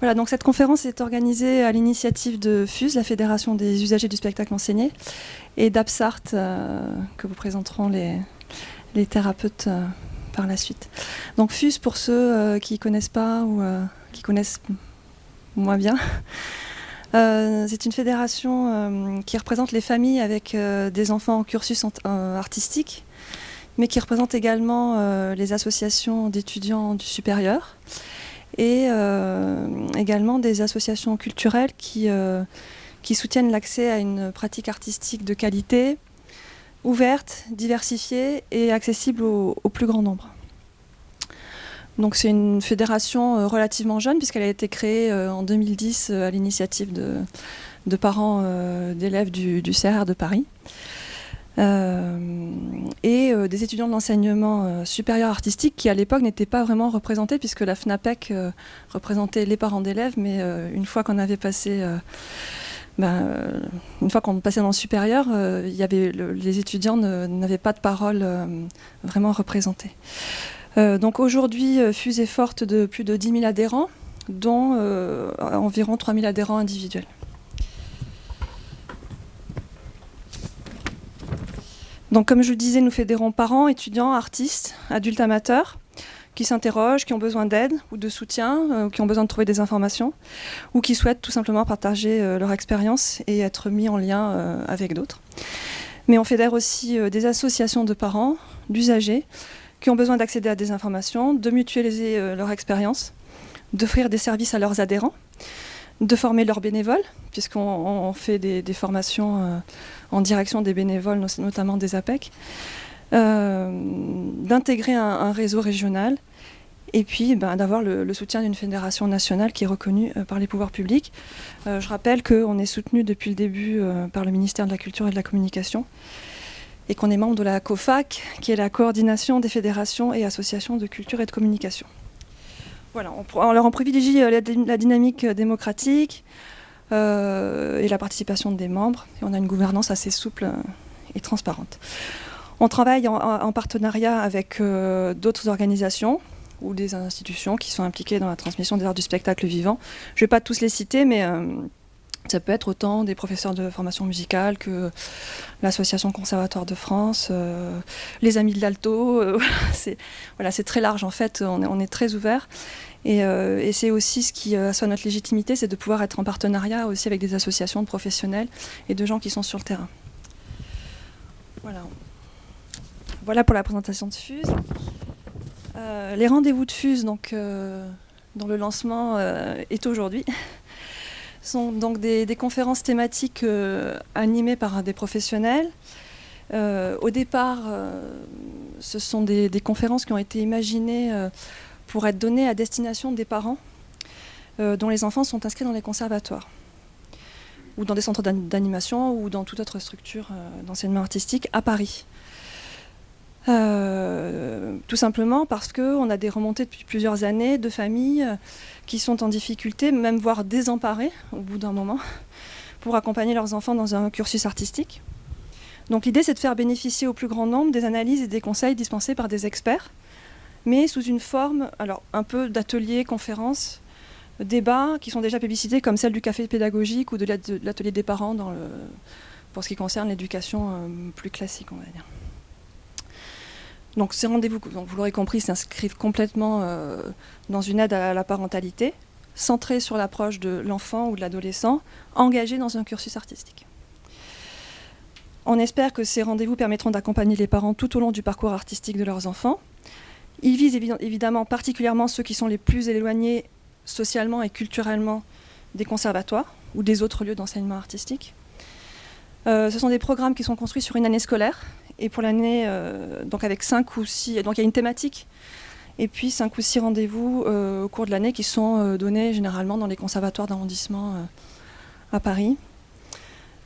Voilà, donc cette conférence est organisée à l'initiative de FUSE, la Fédération des usagers du spectacle enseigné, et d'Absart, que vous présenteront les thérapeutes par la suite. Donc FUSE, pour ceux qui ne connaissent pas ou qui connaissent moins bien, c'est une fédération qui représente les familles avec des enfants en cursus artistique, mais qui représente également les associations d'étudiants du supérieur et également des associations culturelles qui soutiennent l'accès à une pratique artistique de qualité, ouverte, diversifiée et accessible au plus grand nombre. Donc c'est une fédération relativement jeune puisqu'elle a été créée en 2010 à l'initiative de parents d'élèves du CRR de Paris et des étudiants de l'enseignement supérieur artistique qui à l'époque n'étaient pas vraiment représentés puisque la FNAPEC représentait les parents d'élèves, mais une fois qu'on avait passé une fois qu'on passait dans le supérieur, les étudiants n'avaient pas de parole vraiment représentée. Donc aujourd'hui, FUSE est forte de plus de 10 000 adhérents, dont environ 3 000 adhérents individuels. Donc comme je le disais, nous fédérons parents, étudiants, artistes, adultes amateurs, qui s'interrogent, qui ont besoin d'aide ou de soutien, qui ont besoin de trouver des informations, ou qui souhaitent tout simplement partager leur expérience et être mis en lien avec d'autres. Mais on fédère aussi des associations de parents, d'usagers, qui ont besoin d'accéder à des informations, de mutualiser leur expérience, d'offrir des services à leurs adhérents, de former leurs bénévoles, puisqu'on fait des formations en direction des bénévoles, notamment des APEC, d'intégrer un réseau régional, et puis d'avoir le soutien d'une fédération nationale qui est reconnue par les pouvoirs publics. Je rappelle qu'on est soutenu depuis le début par le ministère de la Culture et de la Communication, et qu'on est membre de la COFAC, qui est la coordination des fédérations et associations de culture et de communication. Voilà, on privilégie la dynamique démocratique et la participation des membres, et on a une gouvernance assez souple et transparente. On travaille en partenariat avec d'autres organisations ou des institutions qui sont impliquées dans la transmission des arts du spectacle vivant. Je ne vais pas tous les citer, mais ça peut être autant des professeurs de formation musicale que l'Association Conservatoire de France, les Amis de l'Alto. C'est très large en fait, on est très ouvert. Et c'est aussi ce qui assoit notre légitimité, c'est de pouvoir être en partenariat aussi avec des associations de professionnels et de gens qui sont sur le terrain. Voilà pour la présentation de FUSE. Les rendez-vous de FUSE, donc, dont le lancement est aujourd'hui, sont donc des conférences thématiques animées par des professionnels. Au départ, ce sont des conférences qui ont été imaginées pour être données à destination des parents dont les enfants sont inscrits dans les conservatoires ou dans des centres d'animation ou dans toute autre structure d'enseignement artistique à Paris. Tout simplement parce qu'on a des remontées depuis plusieurs années de familles qui sont en difficulté, même voire désemparées au bout d'un moment, pour accompagner leurs enfants dans un cursus artistique. Donc l'idée, c'est de faire bénéficier au plus grand nombre des analyses et des conseils dispensés par des experts, mais sous une forme, alors un peu d'ateliers, conférences, débats qui sont déjà publicités comme celle du café pédagogique ou de l'atelier des parents pour ce qui concerne l'éducation plus classique, on va dire. Donc ces rendez-vous, donc vous l'aurez compris, s'inscrivent complètement dans une aide à la parentalité, centrée sur l'approche de l'enfant ou de l'adolescent, engagé dans un cursus artistique. On espère que ces rendez-vous permettront d'accompagner les parents tout au long du parcours artistique de leurs enfants. Ils visent évidemment particulièrement ceux qui sont les plus éloignés socialement et culturellement des conservatoires ou des autres lieux d'enseignement artistique. Ce sont des programmes qui sont construits sur une année scolaire. Et pour l'année, donc avec 5 ou 6, donc il y a une thématique, et puis 5 ou 6 rendez-vous au cours de l'année qui sont donnés généralement dans les conservatoires d'arrondissement à Paris.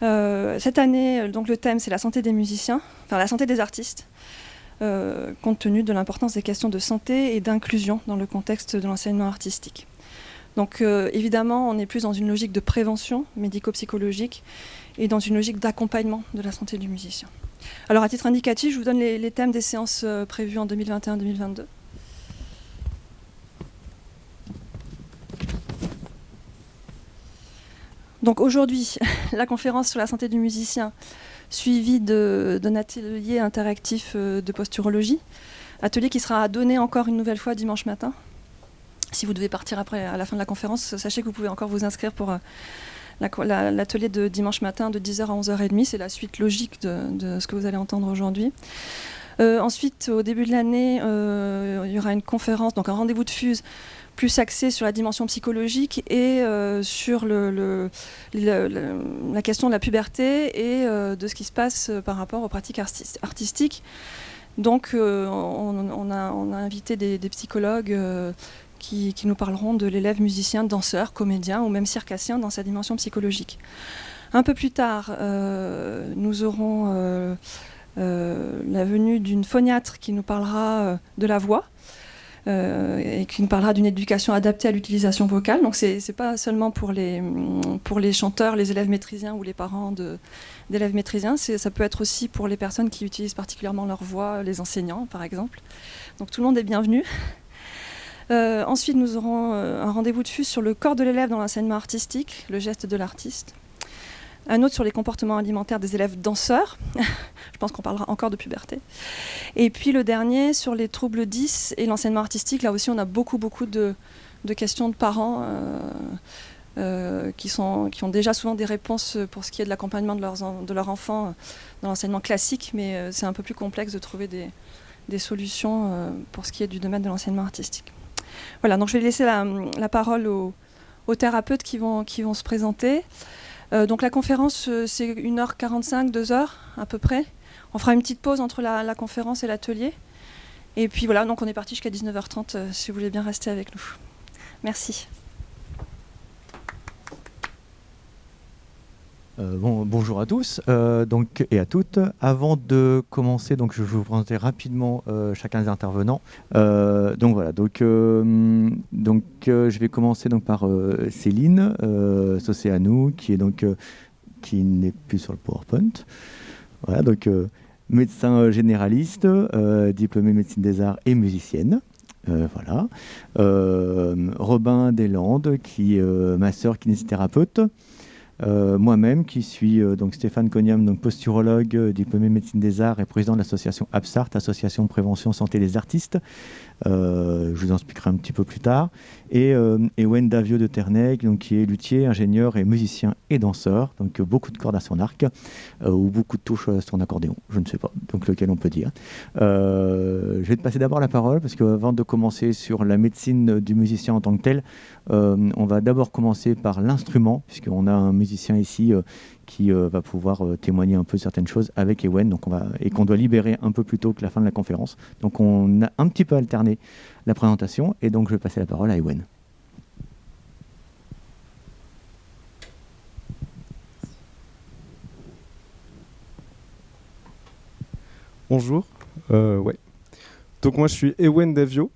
Cette année, donc le thème, c'est la santé des musiciens, enfin la santé des artistes, compte tenu de l'importance des questions de santé et d'inclusion dans le contexte de l'enseignement artistique. Donc évidemment, on est plus dans une logique de prévention médico-psychologique et dans une logique d'accompagnement de la santé du musicien. Alors à titre indicatif, je vous donne les thèmes des séances prévues en 2021-2022. Donc aujourd'hui, la conférence sur la santé du musicien, suivie d'un atelier interactif de posturologie, atelier qui sera donné encore une nouvelle fois dimanche matin. Si vous devez partir après, à la fin de la conférence, sachez que vous pouvez encore vous inscrire pour l'atelier de dimanche matin de 10h à 11h30. C'est la suite logique de ce que vous allez entendre aujourd'hui. Ensuite, au début de l'année, il y aura une conférence, donc un rendez-vous de FUSE, plus axé sur la dimension psychologique et sur la question de la puberté et de ce qui se passe par rapport aux pratiques artistiques. Donc on a invité des psychologues qui nous parleront de l'élève musicien, danseur, comédien ou même circassien dans sa dimension psychologique. Un peu plus tard, nous aurons la venue d'une phoniatre qui nous parlera de la voix. Et qui nous parlera d'une éducation adaptée à l'utilisation vocale. Donc c'est pas seulement pour les chanteurs, les élèves maîtrisiens ou les parents d'élèves maîtrisiens, ça peut être aussi pour les personnes qui utilisent particulièrement leur voix, les enseignants par exemple. Donc tout le monde est bienvenu. Ensuite nous aurons un rendez-vous de FUSE sur le corps de l'élève dans l'enseignement artistique, le geste de l'artiste. Un autre sur les comportements alimentaires des élèves danseurs. Je pense qu'on parlera encore de puberté. Et puis le dernier sur les troubles 10 et l'enseignement artistique. Là aussi, on a beaucoup de questions de parents qui ont déjà souvent des réponses pour ce qui est de l'accompagnement de leurs enfants dans l'enseignement classique, mais c'est un peu plus complexe de trouver des solutions pour ce qui est du domaine de l'enseignement artistique. Voilà, donc je vais laisser la parole aux thérapeutes qui vont se présenter. Donc la conférence, c'est 1h45, 2h à peu près. On fera une petite pause entre la conférence et l'atelier. Et puis voilà, donc on est parti jusqu'à 19h30, si vous voulez bien rester avec nous. Merci. Bonjour à tous et à toutes. Avant de commencer, donc, je vais vous présenter rapidement chacun des intervenants. Je vais commencer donc, par Céline Socéanou, qui n'est plus sur le PowerPoint. Voilà, donc médecin généraliste, diplômée médecine des arts et musicienne. Voilà. Robin Deslandes, qui est masseur kinésithérapeute. Moi-même, qui suis donc Stéphane Cognam, donc posturologue, diplômé médecine des arts et président de l'association APSART, Association Prévention Santé des Artistes. Je vous en expliquerai un petit peu plus tard. Et Ewen Davio de Ternay, donc, qui est luthier, ingénieur et musicien et danseur. Donc beaucoup de cordes à son arc ou beaucoup de touches à son accordéon, je ne sais pas, donc lequel on peut dire. Je vais te passer d'abord la parole parce qu'avant de commencer sur la médecine du musicien en tant que tel, on va d'abord commencer par l'instrument, puisqu'on a un musicien ici qui va pouvoir témoigner un peu de certaines choses avec Ewen, et qu'on doit libérer un peu plus tôt que la fin de la conférence. Donc on a un petit peu alterné la présentation, et donc je vais passer la parole à Ewen. Bonjour, ouais. Donc moi je suis Ewen Davio,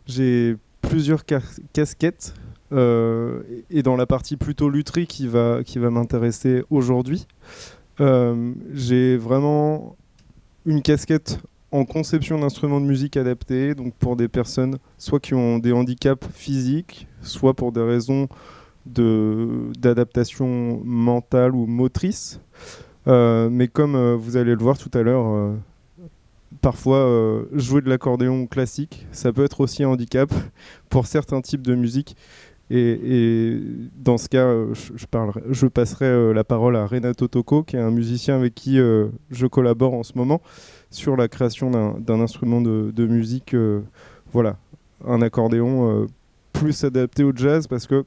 j'ai plusieurs casquettes et dans la partie plutôt lutherie qui va m'intéresser aujourd'hui, j'ai vraiment une casquette en conception d'instruments de musique adaptés, donc pour des personnes soit qui ont des handicaps physiques, soit pour des raisons d'adaptation mentale ou motrice. Mais comme vous allez le voir tout à l'heure, parfois jouer de l'accordéon classique, ça peut être aussi un handicap pour certains types de musique. Et dans ce cas, je passerai la parole à Renato Tocco, qui est un musicien avec qui je collabore en ce moment sur la création d'un instrument de musique, voilà, un accordéon plus adapté au jazz, parce que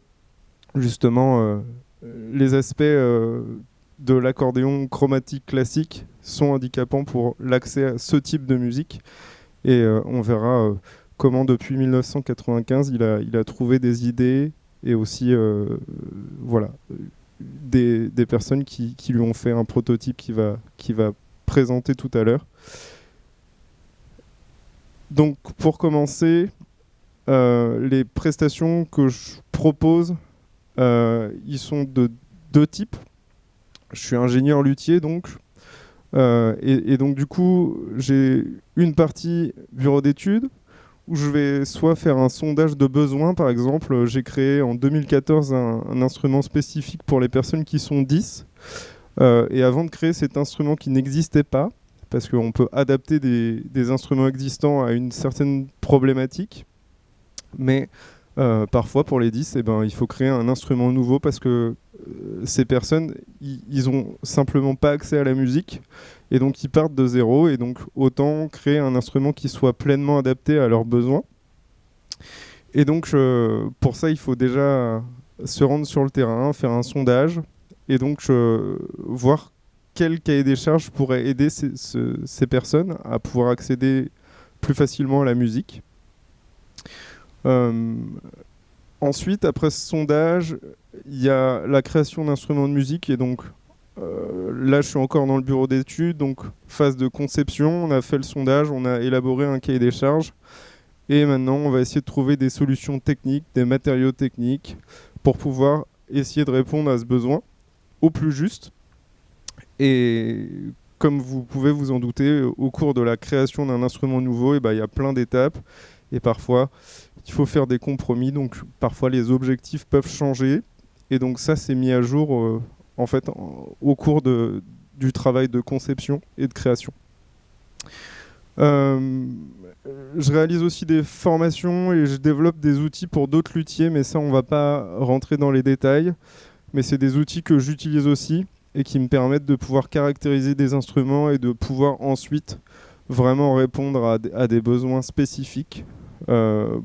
justement les aspects de l'accordéon chromatique classique sont handicapants pour l'accès à ce type de musique. Et on verra comment depuis 1995 il a trouvé des idées et aussi voilà, des personnes qui lui ont fait un prototype qui va présenter tout à l'heure. Donc pour commencer, les prestations que je propose, ils sont de deux types. Je suis ingénieur luthier donc, et donc du coup j'ai une partie bureau d'études où je vais soit faire un sondage de besoins. Par exemple, j'ai créé en 2014 un instrument spécifique pour les personnes qui sont 10. Et avant de créer cet instrument qui n'existait pas, parce qu'on peut adapter des instruments existants à une certaine problématique, mais parfois pour les 10, il faut créer un instrument nouveau parce que ces personnes, ils ont simplement pas accès à la musique et donc ils partent de zéro, et donc autant créer un instrument qui soit pleinement adapté à leurs besoins. Et donc pour ça, il faut déjà se rendre sur le terrain, faire un sondage et donc voir quel cahier des charges pourrait aider ces personnes à pouvoir accéder plus facilement à la musique. Ensuite, après ce sondage, il y a la création d'instruments de musique. Et donc là, je suis encore dans le bureau d'études, donc phase de conception. On a fait le sondage, on a élaboré un cahier des charges. Et maintenant, on va essayer de trouver des solutions techniques, des matériaux techniques pour pouvoir essayer de répondre à ce besoin au plus juste. Et comme vous pouvez vous en douter, au cours de la création d'un instrument nouveau, il y a plein d'étapes. Et parfois, il faut faire des compromis. Donc parfois, les objectifs peuvent changer. Et donc ça, c'est mis à jour au cours du travail de conception et de création. Je réalise aussi des formations et je développe des outils pour d'autres luthiers, mais ça, on ne va pas rentrer dans les détails. Mais c'est des outils que j'utilise aussi et qui me permettent de pouvoir caractériser des instruments et de pouvoir ensuite vraiment répondre à des besoins spécifiques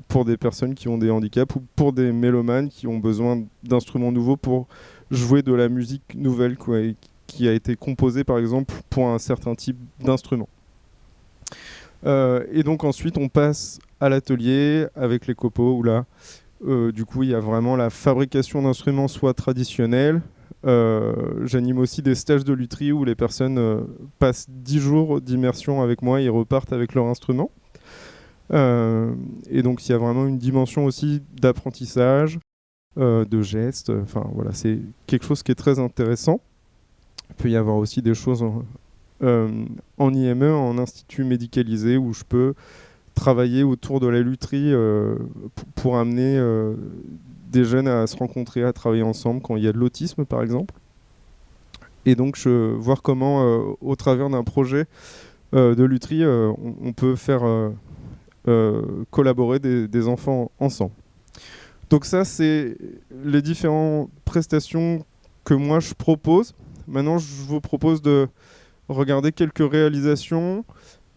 pour des personnes qui ont des handicaps ou pour des mélomanes qui ont besoin d'instruments nouveaux pour jouer de la musique nouvelle, quoi, et qui a été composée par exemple pour un certain type d'instrument. Et donc ensuite on passe à l'atelier avec les copeaux où là du coup il y a vraiment la fabrication d'instruments soit traditionnels. J'anime aussi des stages de lutherie où les personnes passent 10 jours d'immersion avec moi et repartent avec leur instrument. Et donc il y a vraiment une dimension aussi d'apprentissage, de gestes. Enfin voilà, c'est quelque chose qui est très intéressant. Il peut y avoir aussi des choses en IME, en institut médicalisé, où je peux travailler autour de la lutherie pour amener des jeunes à se rencontrer, à travailler ensemble quand il y a de l'autisme par exemple. Et donc voir comment au travers d'un projet de lutherie on peut faire collaborer des enfants ensemble. Donc ça, c'est les différentes prestations que moi je propose. Maintenant, je vous propose de regarder quelques réalisations.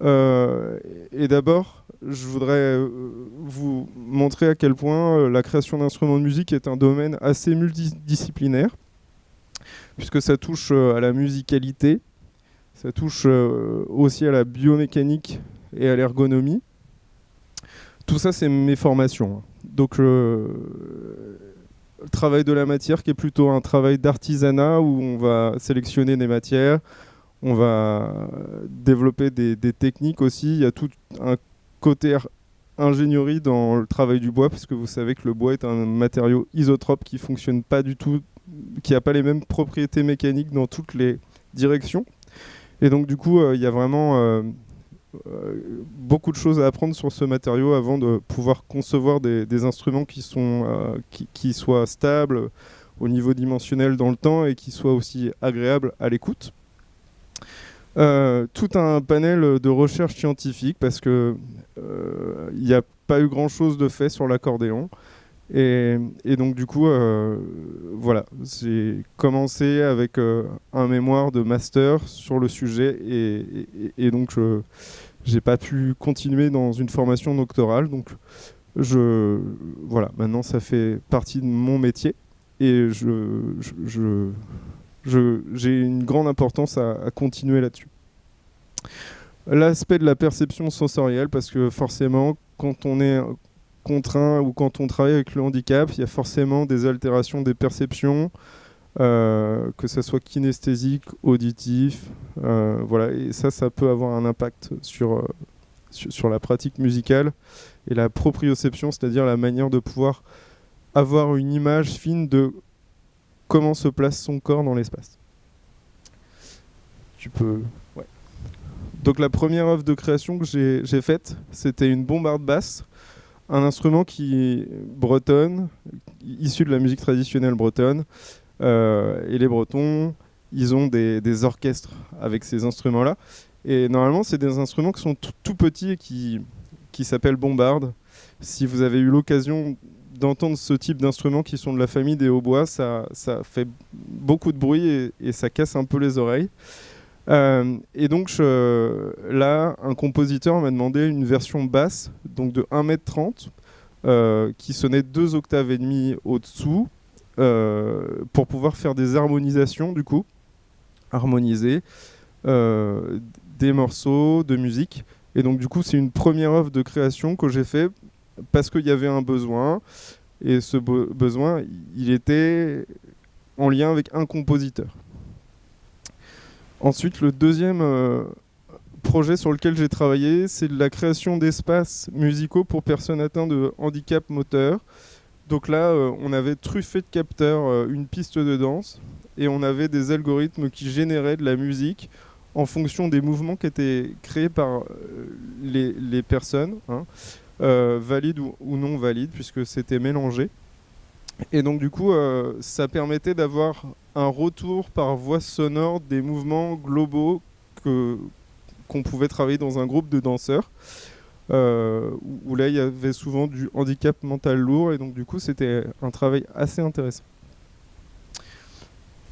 Et d'abord, je voudrais vous montrer à quel point la création d'instruments de musique est un domaine assez multidisciplinaire, puisque ça touche à la musicalité, ça touche aussi à la biomécanique et à l'ergonomie. Tout ça, c'est mes formations. Donc, le travail de la matière qui est plutôt un travail d'artisanat où on va sélectionner des matières, on va développer des techniques aussi. Il y a tout un côté ingénierie dans le travail du bois, parce que vous savez que le bois est un matériau isotrope qui ne fonctionne pas du tout, qui n'a pas les mêmes propriétés mécaniques dans toutes les directions. Et donc, du coup, il y a vraiment beaucoup de choses à apprendre sur ce matériau avant de pouvoir concevoir des instruments qui soient stables au niveau dimensionnel dans le temps et qui soient aussi agréables à l'écoute. Tout un panel de recherche scientifique parce que il n'y a pas eu grand chose de fait sur l'accordéon et donc du coup voilà, j'ai commencé avec un mémoire de master sur le sujet et donc j'ai pas pu continuer dans une formation doctorale, donc voilà, maintenant ça fait partie de mon métier et j'ai une grande importance à continuer là-dessus. L'aspect de la perception sensorielle, parce que forcément, quand on est contraint ou quand on travaille avec le handicap, il y a forcément des altérations des perceptions, que ce soit kinesthésique, auditif, voilà, et ça peut avoir un impact sur la pratique musicale et la proprioception, c'est-à-dire la manière de pouvoir avoir une image fine de comment se place son corps dans l'espace. Tu peux... Ouais. Donc la première œuvre de création que j'ai faite, c'était une bombarde basse, un instrument qui est bretonne, issu de la musique traditionnelle bretonne. Et les Bretons, ils ont des orchestres avec ces instruments-là. Et normalement, c'est des instruments qui sont tout petits et qui s'appellent bombardes. Si vous avez eu l'occasion d'entendre ce type d'instruments qui sont de la famille des hautbois, ça fait beaucoup de bruit et ça casse un peu les oreilles. Et donc là, un compositeur m'a demandé une version basse, donc de 1,30 m, qui sonnait 2 octaves et demi au-dessous, pour pouvoir faire des harmonisations, du coup, harmoniser des morceaux de musique. Et donc du coup, c'est une première œuvre de création que j'ai fait parce qu'il y avait un besoin, et ce besoin, il était en lien avec un compositeur. Ensuite, le deuxième projet sur lequel j'ai travaillé, c'est de la création d'espaces musicaux pour personnes atteintes de handicap moteur. Donc là, on avait truffé de capteurs une piste de danse, et on avait des algorithmes qui généraient de la musique en fonction des mouvements qui étaient créés par les personnes, valides ou non valides, puisque c'était mélangé. Et donc du coup, ça permettait d'avoir un retour par voix sonore des mouvements globaux qu'on pouvait travailler dans un groupe de danseurs, où là il y avait souvent du handicap mental lourd, et donc du coup c'était un travail assez intéressant.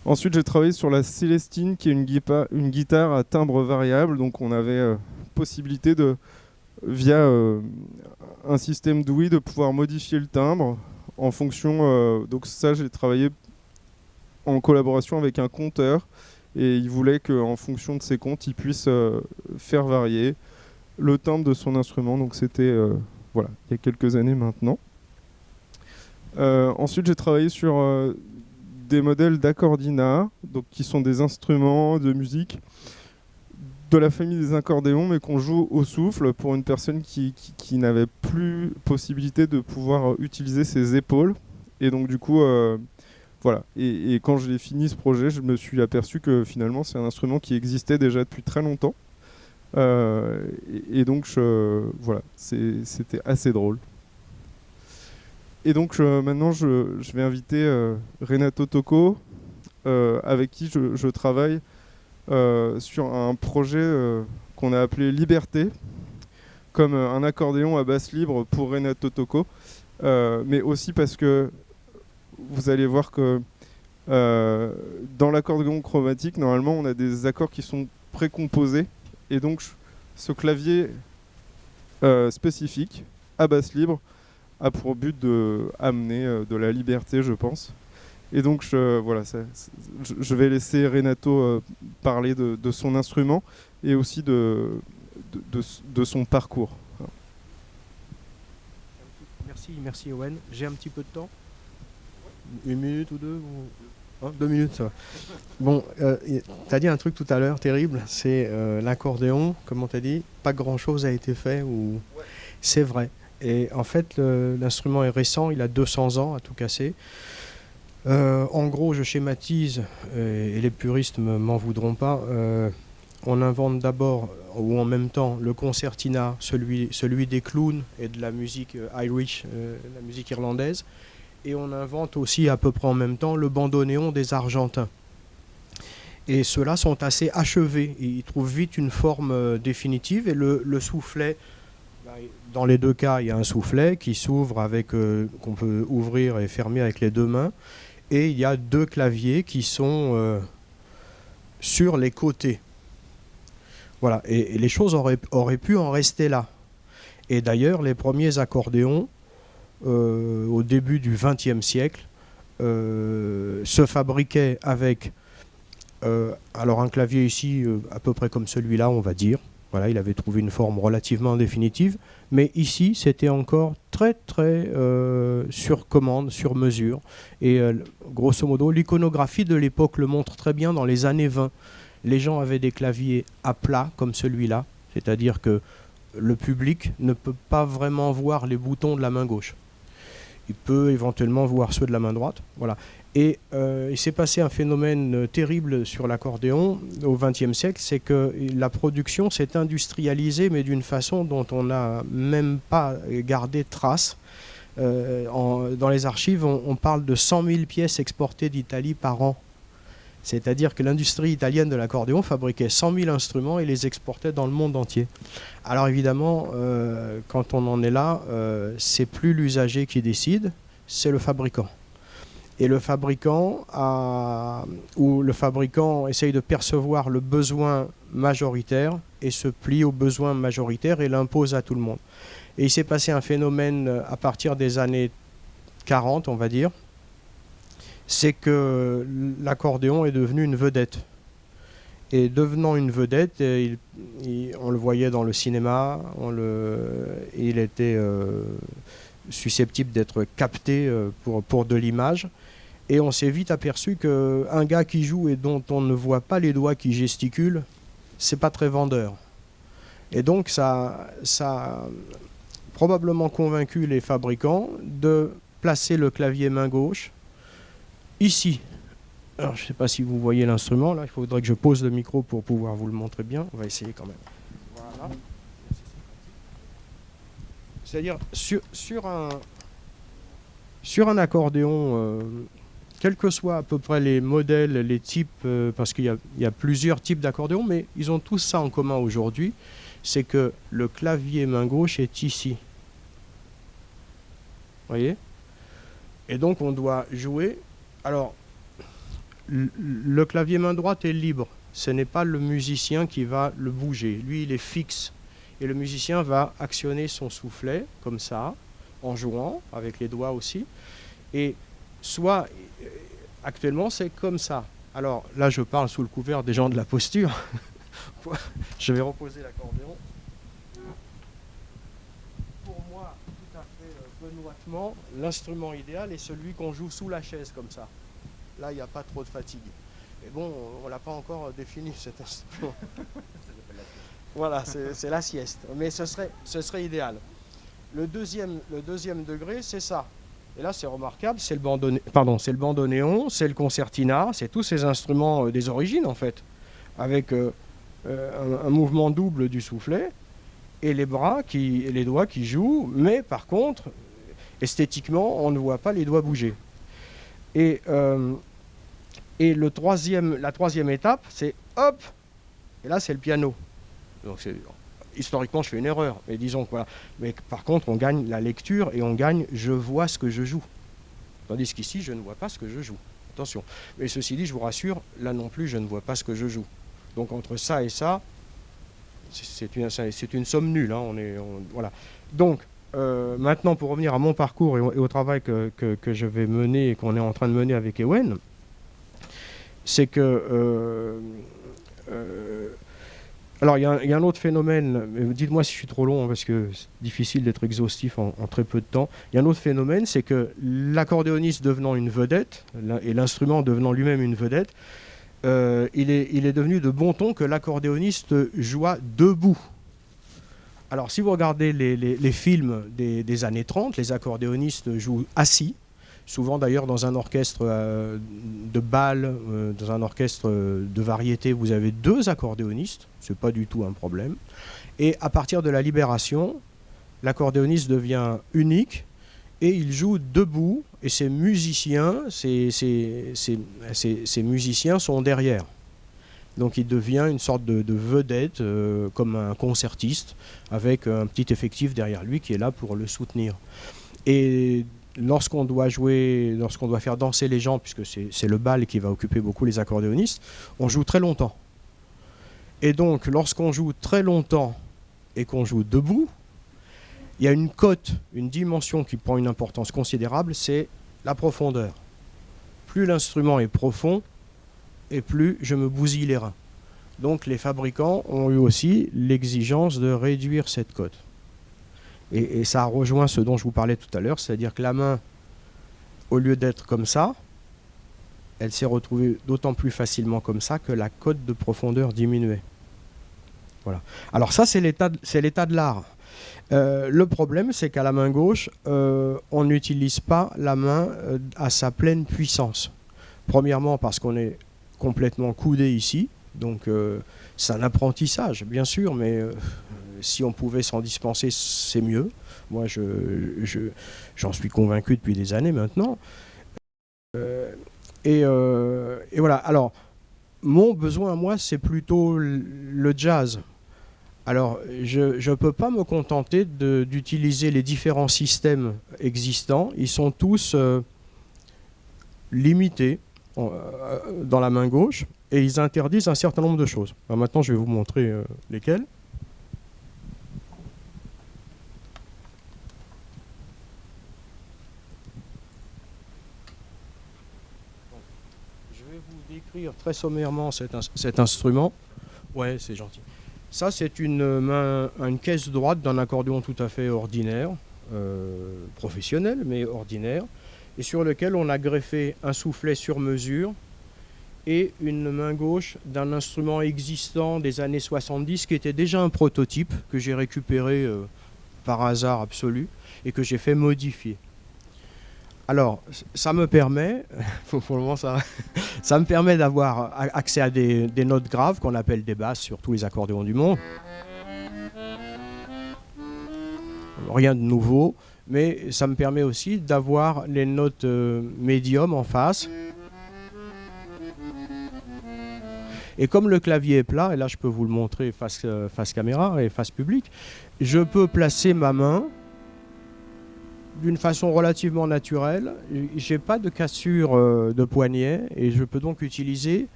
Ensuite, j'ai travaillé sur la Célestine, qui est une guitare à timbre variable. Donc on avait possibilité via un système d'ouïe, de pouvoir modifier le timbre en fonction. Donc ça, j'ai travaillé en collaboration avec un compteur, et il voulait qu'en fonction de ses comptes, il puisse faire varier le timbre de son instrument. Donc c'était voilà, il y a quelques années maintenant. Ensuite, j'ai travaillé sur des modèles d'accordina, donc qui sont des instruments de musique de la famille des accordéons, mais qu'on joue au souffle pour une personne qui n'avait plus possibilité de pouvoir utiliser ses épaules. Et donc du coup, voilà. Et quand j'ai fini ce projet, je me suis aperçu que finalement c'est un instrument qui existait déjà depuis très longtemps. Et donc voilà, c'était assez drôle. Et donc maintenant, je vais inviter Renato Tocco, avec qui je travaille sur un projet qu'on a appelé Liberté, comme un accordéon à basse libre pour Renato Tocco, mais aussi parce que vous allez voir que dans l'accordéon chromatique, normalement, on a des accords qui sont précomposés, et donc ce clavier spécifique à basse libre a pour but d'amener de la liberté, je pense. Et donc voilà, je vais laisser Renato parler de son instrument et aussi de son parcours. Merci Owen. J'ai un petit peu de temps. 1 minute ou 2 ou... 2 minutes, ça va. Bon, tu as dit un truc tout à l'heure terrible, c'est l'accordéon, comme on t'a dit, pas grand-chose a été fait. Ou... Ouais. C'est vrai. Et en fait, l'instrument est récent, il a 200 ans à tout casser. En gros, je schématise, et les puristes m'en voudront pas. On invente d'abord, ou en même temps, le concertina, celui des clowns et de la musique Irish, la musique irlandaise. Et on invente aussi à peu près en même temps le bandoneon des Argentins. Et ceux-là sont assez achevés. Ils trouvent vite une forme définitive. Et le soufflet, dans les 2 cas, il y a un soufflet qui s'ouvre avec, qu'on peut ouvrir et fermer avec les 2 mains. Et il y a 2 claviers qui sont sur les côtés. Voilà. Et les choses auraient pu en rester là. Et d'ailleurs, les premiers accordéons, au début du XXe siècle, se fabriquaient avec alors un clavier ici à peu près comme celui-là, on va dire. Voilà, il avait trouvé une forme relativement définitive, mais ici c'était encore très sur commande, sur mesure. Et grosso modo, l'iconographie de l'époque le montre très bien. Dans les années 20, les gens avaient des claviers à plat comme celui-là, c'est-à-dire que le public ne peut pas vraiment voir les boutons de la main gauche. Il peut éventuellement voir ceux de la main droite. Voilà. Et il s'est passé un phénomène terrible sur l'accordéon au XXe siècle, c'est que la production s'est industrialisée, mais d'une façon dont on n'a même pas gardé trace. Dans les archives, on parle de 100 000 pièces exportées d'Italie par an. C'est-à-dire que l'industrie italienne de l'accordéon fabriquait 100 000 instruments et les exportait dans le monde entier. Alors évidemment, quand on en est là, c'est plus l'usager qui décide, c'est le fabricant. Et le fabricant essaye de percevoir le besoin majoritaire et se plie au besoin majoritaire et l'impose à tout le monde. Et il s'est passé un phénomène à partir des années 40, on va dire, c'est que l'accordéon est devenu une vedette. Et devenant une vedette, on le voyait dans le cinéma, il était susceptible d'être capté pour de l'image. Et on s'est vite aperçu qu'un gars qui joue et dont on ne voit pas les doigts qui gesticulent, c'est pas très vendeur. Et donc ça a probablement convaincu les fabricants de placer le clavier main gauche ici. Alors je ne sais pas si vous voyez l'instrument, là il faudrait que je pose le micro pour pouvoir vous le montrer bien. On va essayer quand même. Voilà. C'est-à-dire sur un accordéon, quels que soient à peu près les modèles, les types, parce qu'il y a plusieurs types d'accordéons, mais ils ont tous ça en commun aujourd'hui, c'est que le clavier main gauche est ici. Vous voyez ? Et donc on doit jouer. Alors, le clavier main droite est libre. Ce n'est pas le musicien qui va le bouger. Lui, il est fixe. Et le musicien va actionner son soufflet, comme ça, en jouant, avec les doigts aussi. Et soit, actuellement, c'est comme ça. Alors, là, je parle sous le couvert des gens de la posture. Je vais reposer l'accordéon. Pour moi, tout à fait benoîtement, l'instrument idéal est celui qu'on joue sous la chaise, comme ça. Là, il n'y a pas trop de fatigue. Mais bon, on ne l'a pas encore défini, cet instrument. Voilà, c'est la sieste. Mais ce serait idéal. Le deuxième degré, c'est ça. Et là, c'est remarquable, c'est le bandoneon, c'est le concertina, c'est tous ces instruments des origines, en fait, avec un mouvement double du soufflet, et les les doigts qui jouent, mais par contre, esthétiquement, on ne voit pas les doigts bouger. Et la troisième étape, c'est hop, et là, c'est le piano. Donc historiquement, je fais une erreur, mais disons que voilà. Mais par contre, on gagne la lecture et on gagne je vois ce que je joue. Tandis qu'ici, je ne vois pas ce que je joue. Attention. Mais ceci dit, je vous rassure, là non plus, je ne vois pas ce que je joue. Donc entre ça et ça, c'est une somme nulle. Hein. Voilà. Donc maintenant, pour revenir à mon parcours et au travail que je vais mener et qu'on est en train de mener avec Ewen, c'est que alors, il y a un autre phénomène, dites-moi si je suis trop long, parce que c'est difficile d'être exhaustif en très peu de temps. Il y a un autre phénomène, c'est que l'accordéoniste devenant une vedette, et l'instrument devenant lui-même une vedette, il est devenu de bon ton que l'accordéoniste joua debout. Alors, si vous regardez les films des années 30, les accordéonistes jouent assis, souvent d'ailleurs dans un orchestre de bal, dans un orchestre de variété, vous avez 2 accordéonistes, c'est pas du tout un problème. Et à partir de la Libération, l'accordéoniste devient unique et il joue debout et ses musiciens sont derrière. Donc il devient une sorte de vedette, comme un concertiste, avec un petit effectif derrière lui qui est là pour le soutenir. Et lorsqu'on doit faire danser les gens, puisque c'est le bal qui va occuper beaucoup les accordéonistes, on joue très longtemps. Et donc, lorsqu'on joue très longtemps et qu'on joue debout, il y a une cote, une dimension qui prend une importance considérable, c'est la profondeur. Plus l'instrument est profond, et plus je me bousille les reins. Donc, les fabricants ont eu aussi l'exigence de réduire cette cote. Et ça rejoint ce dont je vous parlais tout à l'heure, c'est-à-dire que la main, au lieu d'être comme ça, elle s'est retrouvée d'autant plus facilement comme ça que la cote de profondeur diminuait. Voilà. Alors ça, c'est l'état de l'art. Le problème, c'est qu'à la main gauche, on n'utilise pas la main à sa pleine puissance. Premièrement parce qu'on est complètement coudé ici, donc c'est un apprentissage bien sûr, mais si on pouvait s'en dispenser, c'est mieux. Moi, j'en suis convaincu depuis des années maintenant. Et voilà. Alors, mon besoin à moi, c'est plutôt le jazz. Alors, je ne peux pas me contenter d'utiliser les différents systèmes existants. Ils sont tous limités dans la main gauche et ils interdisent un certain nombre de choses. Alors maintenant, je vais vous montrer lesquels. Décrire très sommairement cet instrument. Ouais, c'est gentil. Ça, c'est une caisse droite d'un accordéon tout à fait ordinaire, professionnel, mais ordinaire, et sur lequel on a greffé un soufflet sur mesure et une main gauche d'un instrument existant des années 70 qui était déjà un prototype que j'ai récupéré par hasard absolu et que j'ai fait modifier. Alors, ça me permet, pour le moment, ça me permet d'avoir accès à des notes graves qu'on appelle des basses sur tous les accordéons du monde. Rien de nouveau, mais ça me permet aussi d'avoir les notes médium en face. Et comme le clavier est plat, et là je peux vous le montrer face caméra et face public, je peux placer ma main d'une façon relativement naturelle. J'ai pas de cassure de poignet et je peux donc utiliser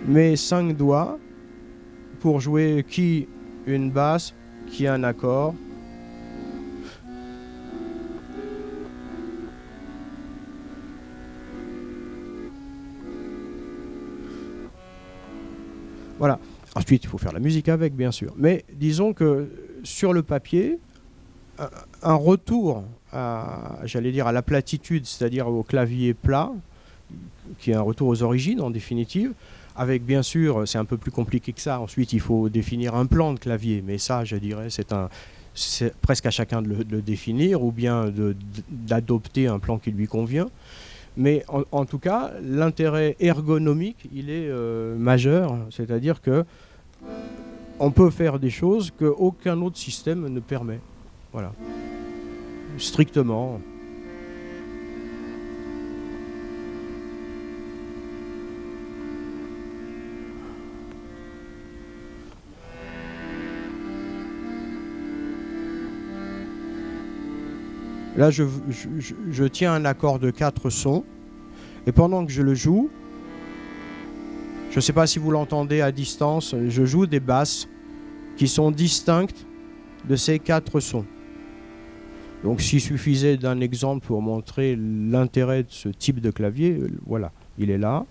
mes 5 doigts pour jouer qui une basse, qui un accord. Voilà. Ensuite, il faut faire la musique avec, bien sûr. Mais disons que sur le papier, un retour j'allais dire à la platitude, c'est-à-dire au clavier plat, qui est un retour aux origines en définitive, avec bien sûr, c'est un peu plus compliqué que ça, ensuite il faut définir un plan de clavier, mais ça je dirais c'est presque à chacun de le définir ou bien d'adopter un plan qui lui convient. Mais en tout cas, l'intérêt ergonomique, il est majeur, c'est-à-dire que on peut faire des choses qu'aucun autre système ne permet. Voilà. Strictement. Là, je tiens un accord de 4 sons, et pendant que je le joue, je ne sais pas si vous l'entendez à distance, je joue des basses qui sont distinctes de ces 4 sons. Donc s'il suffisait d'un exemple pour montrer l'intérêt de ce type de clavier, voilà, il est là.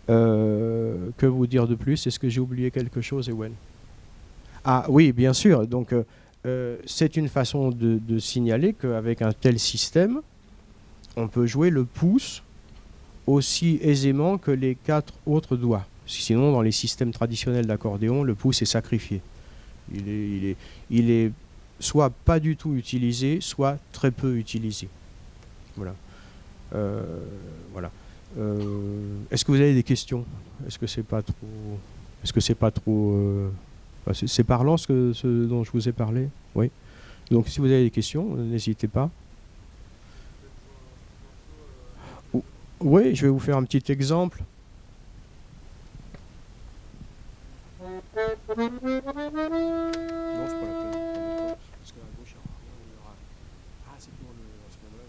Que vous dire de plus? Est-ce que j'ai oublié quelque chose, Ewen? Ah oui, bien sûr. Donc c'est une façon de signaler qu'avec un tel système, on peut jouer le pouce aussi aisément que les 4 autres doigts. Sinon, dans les systèmes traditionnels d'accordéon, le pouce est sacrifié. Il est soit pas du tout utilisé, soit très peu utilisé. Voilà. Voilà. Est-ce que vous avez des questions? Est-ce que c'est pas trop... Est-ce que c'est pas trop... c'est parlant ce dont je vous ai parlé? Oui. Donc si vous avez des questions, n'hésitez pas. Oui, je vais vous faire un petit exemple. Non, c'est pas la peine. Parce que à gauche, il y aura... Ah, c'est pour le... À ce moment-là,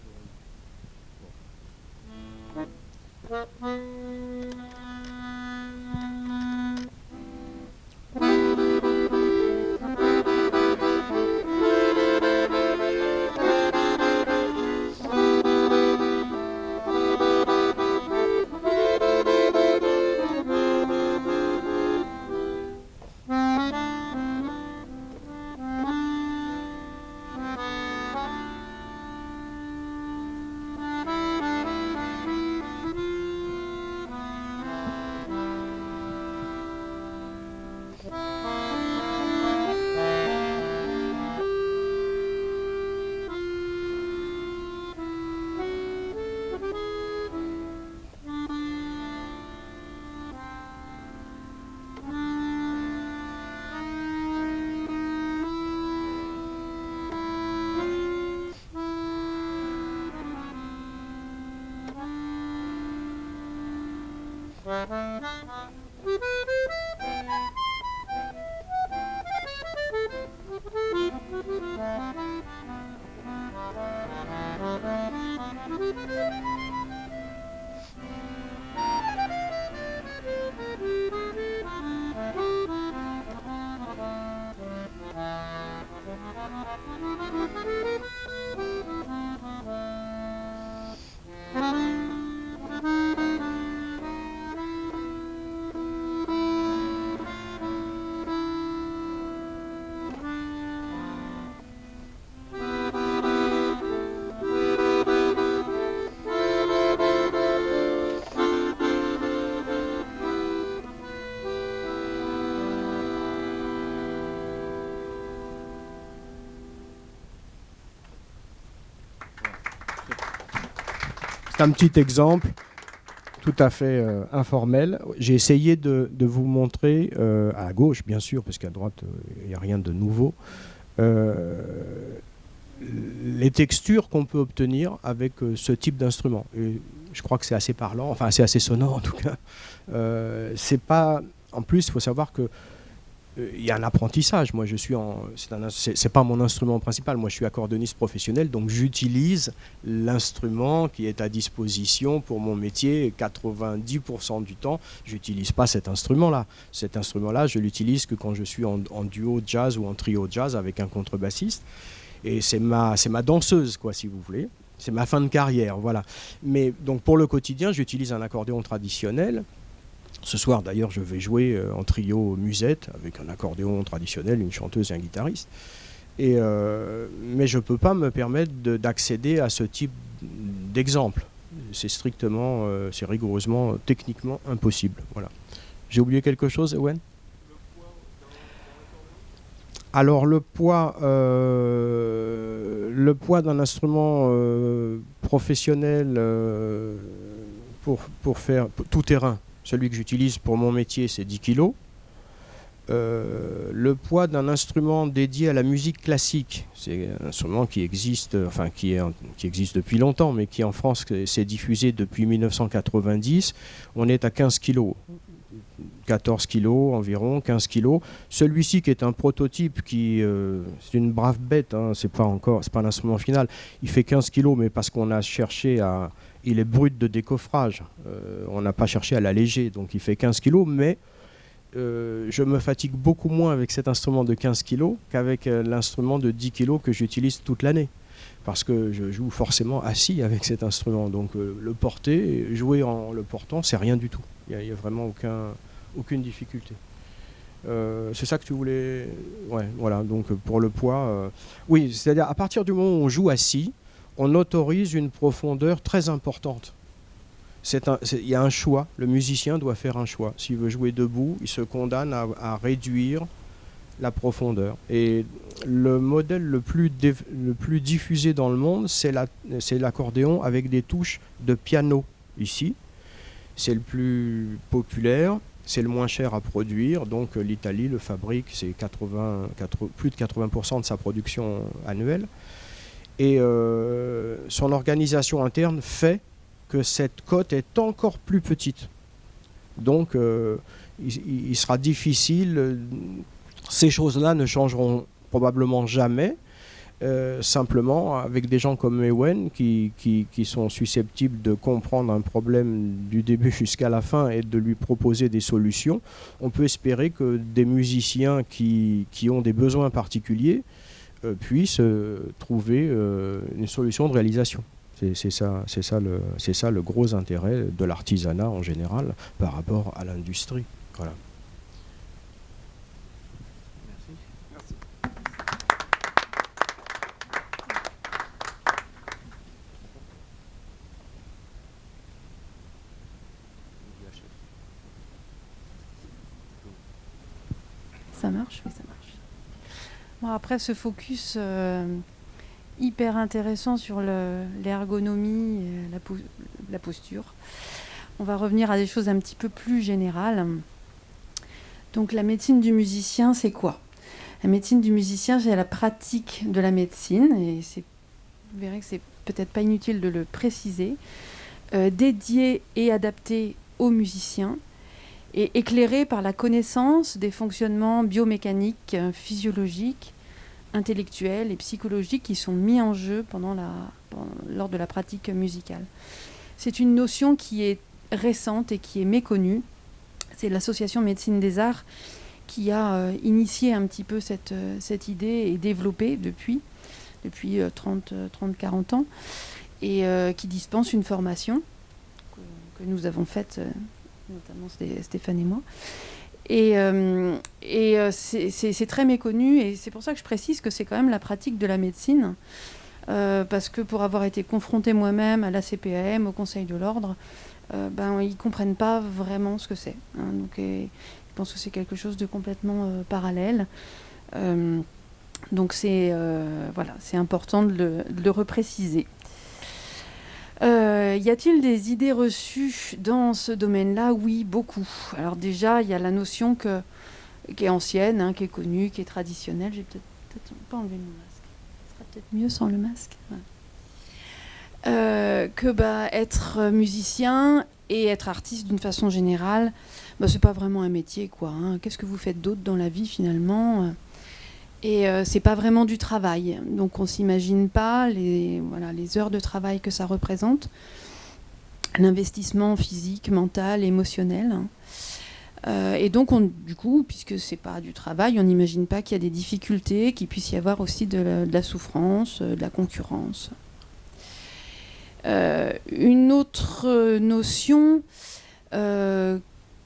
C'est un petit exemple tout à fait informel. J'ai essayé de vous montrer, à gauche bien sûr, parce qu'à droite, il n'y a rien de nouveau, les textures qu'on peut obtenir avec ce type d'instrument. Et je crois que c'est assez parlant, enfin c'est assez sonore en tout cas. C'est pas... En plus, il faut savoir que il y a un apprentissage. Moi, c'est pas mon instrument principal. Moi, je suis accordéoniste professionnel, donc j'utilise l'instrument qui est à disposition pour mon métier. 90% du temps, j'utilise pas cet instrument-là. Cet instrument-là, je l'utilise que quand je suis en duo jazz ou en trio jazz avec un contrebassiste. Et c'est ma danseuse, quoi, si vous voulez. C'est ma fin de carrière, voilà. Mais donc pour le quotidien, j'utilise un accordéon traditionnel. Ce soir, d'ailleurs, je vais jouer en trio musette avec un accordéon traditionnel, une chanteuse et un guitariste. Mais je ne peux pas me permettre d'accéder à ce type d'exemple. C'est strictement, c'est rigoureusement, techniquement impossible. Voilà. J'ai oublié quelque chose, Owen ? Alors le poids d'un instrument professionnel pour faire tout terrain, celui que j'utilise pour mon métier, c'est 10 kg. Le poids d'un instrument dédié à la musique classique, c'est un instrument qui existe, enfin qui existe depuis longtemps, mais qui en France s'est diffusé depuis 1990. On est à 15 kg. 14 kg environ, 15 kg. Celui-ci qui est un prototype, c'est une brave bête, hein, c'est pas un instrument final. Il fait 15 kg, mais parce qu'on a cherché à... Il est brut de décoffrage. On n'a pas cherché à l'alléger, donc il fait 15 kg, mais je me fatigue beaucoup moins avec cet instrument de 15 kg qu'avec l'instrument de 10 kg que j'utilise toute l'année. Parce que je joue forcément assis avec cet instrument. Donc le porter, jouer en le portant, c'est rien du tout. Il n'y a vraiment aucune difficulté. C'est ça que tu voulais... Ouais, voilà. Donc pour le poids... Oui, c'est-à-dire à partir du moment où on joue assis, on autorise une profondeur très importante. Il y a un choix. Le musicien doit faire un choix. S'il veut jouer debout, il se condamne à réduire la profondeur. Et le modèle le plus diffusé dans le monde, c'est l'accordéon avec des touches de piano ici. C'est le plus populaire, c'est le moins cher à produire. Donc l'Italie le fabrique, c'est plus de 80% de sa production annuelle. Et son organisation interne fait que cette cote est encore plus petite. Donc il sera difficile... Ces choses-là ne changeront probablement jamais. Simplement, avec des gens comme Ewen qui sont susceptibles de comprendre un problème du début jusqu'à la fin et de lui proposer des solutions, on peut espérer que des musiciens qui ont des besoins particuliers puissent trouver une solution de réalisation. C'est ça le gros intérêt de l'artisanat en général par rapport à l'industrie. Voilà. Ça marche, oui, ça marche. Bon, après ce focus hyper intéressant sur l'ergonomie, la posture, on va revenir à des choses un petit peu plus générales. Donc la médecine du musicien, c'est quoi ? La médecine du musicien, c'est la pratique de la médecine, et vous verrez que c'est peut-être pas inutile de le préciser, dédiée et adaptée aux musiciens et éclairée par la connaissance des fonctionnements biomécaniques, physiologiques, intellectuels et psychologiques qui sont mis en jeu lors de la pratique musicale. C'est une notion qui est récente et qui est méconnue. C'est l'association Médecine des Arts qui a initié un petit peu cette idée et développé depuis 30-40 ans, et qui dispense une formation que nous avons faite, notamment Stéphane et moi. Et c'est très méconnu, et c'est pour ça que je précise que c'est quand même la pratique de la médecine, parce que pour avoir été confrontée moi-même à la CPAM, au Conseil de l'Ordre, ils ne comprennent pas vraiment ce que c'est. Hein, donc, je pense que c'est quelque chose de complètement parallèle. Donc c'est important de le repréciser. Y a-t-il des idées reçues dans ce domaine-là? Oui, beaucoup. Alors déjà, il y a la notion qui est ancienne, hein, qui est connue, qui est traditionnelle. J'ai peut-être pas enlevé mon masque. Ce sera peut-être mieux sans le masque. Ouais. Être musicien et être artiste d'une façon générale, c'est pas vraiment un métier, quoi. Hein. Qu'est-ce que vous faites d'autre dans la vie finalement? Et c'est pas vraiment du travail, donc on s'imagine pas les heures de travail que ça représente, l'investissement physique, mental, émotionnel. Et donc du coup, puisque c'est pas du travail, on n'imagine pas qu'il y a des difficultés, qu'il puisse y avoir aussi de la souffrance, de la concurrence. Une autre notion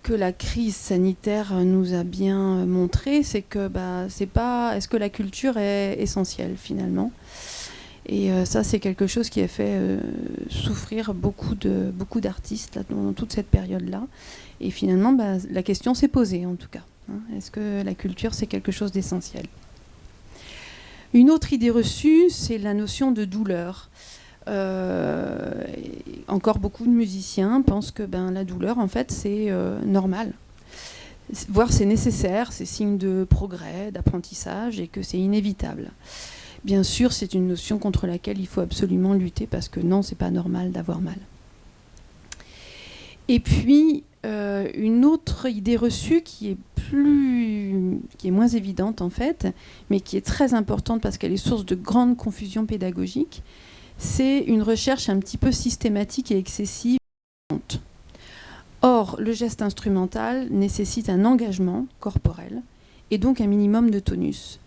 que la crise sanitaire nous a bien montré, c'est que est-ce que la culture est essentielle finalement? Et ça, c'est quelque chose qui a fait souffrir beaucoup d'artistes là, dans toute cette période-là. Et finalement, la question s'est posée en tout cas. Hein. Est-ce que la culture, c'est quelque chose d'essentiel? Une autre idée reçue, c'est la notion de douleur. Encore beaucoup de musiciens pensent que la douleur, en fait, c'est normal. Voire c'est nécessaire, c'est signe de progrès, d'apprentissage, et que c'est inévitable. Bien sûr, c'est une notion contre laquelle il faut absolument lutter, parce que non, c'est pas normal d'avoir mal. Et puis, une autre idée reçue qui est moins évidente, en fait, mais qui est très importante parce qu'elle est source de grande confusion pédagogique, c'est une recherche un petit peu systématique et excessive. Or, le geste instrumental nécessite un engagement corporel et donc un minimum de tonus.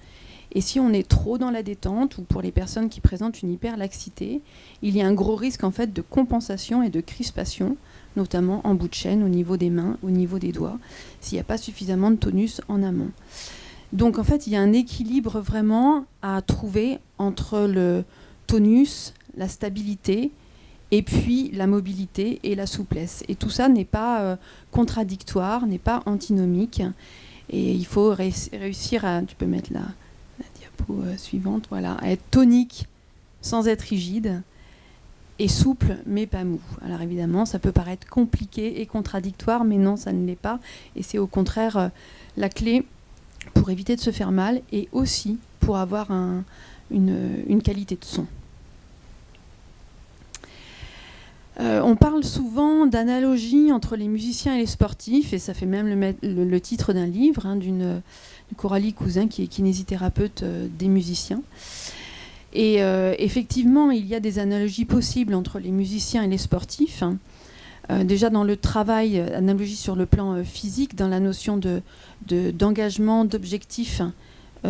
Et si on est trop dans la détente, ou pour les personnes qui présentent une hyperlaxité, il y a un gros risque en fait de compensation et de crispation, notamment en bout de chaîne, au niveau des mains, au niveau des doigts, s'il n'y a pas suffisamment de tonus en amont. Donc en fait, il y a un équilibre vraiment à trouver entre le tonus, la stabilité, et puis la mobilité et la souplesse. Et tout ça n'est pas contradictoire, n'est pas antinomique. Et il faut réussir à... Tu peux mettre la diapo suivante, voilà, à être tonique sans être rigide, et souple mais pas mou. Alors évidemment, ça peut paraître compliqué et contradictoire, mais non, ça ne l'est pas. Et c'est au contraire la clé pour éviter de se faire mal, et aussi pour avoir une qualité de son. On parle souvent d'analogie entre les musiciens et les sportifs, et ça fait même le titre d'un livre, hein, d'une Coralie Cousin, qui est kinésithérapeute des musiciens. Et effectivement, il y a des analogies possibles entre les musiciens et les sportifs. Déjà dans le travail, analogie sur le plan physique, dans la notion d'engagement, d'objectif, tu peux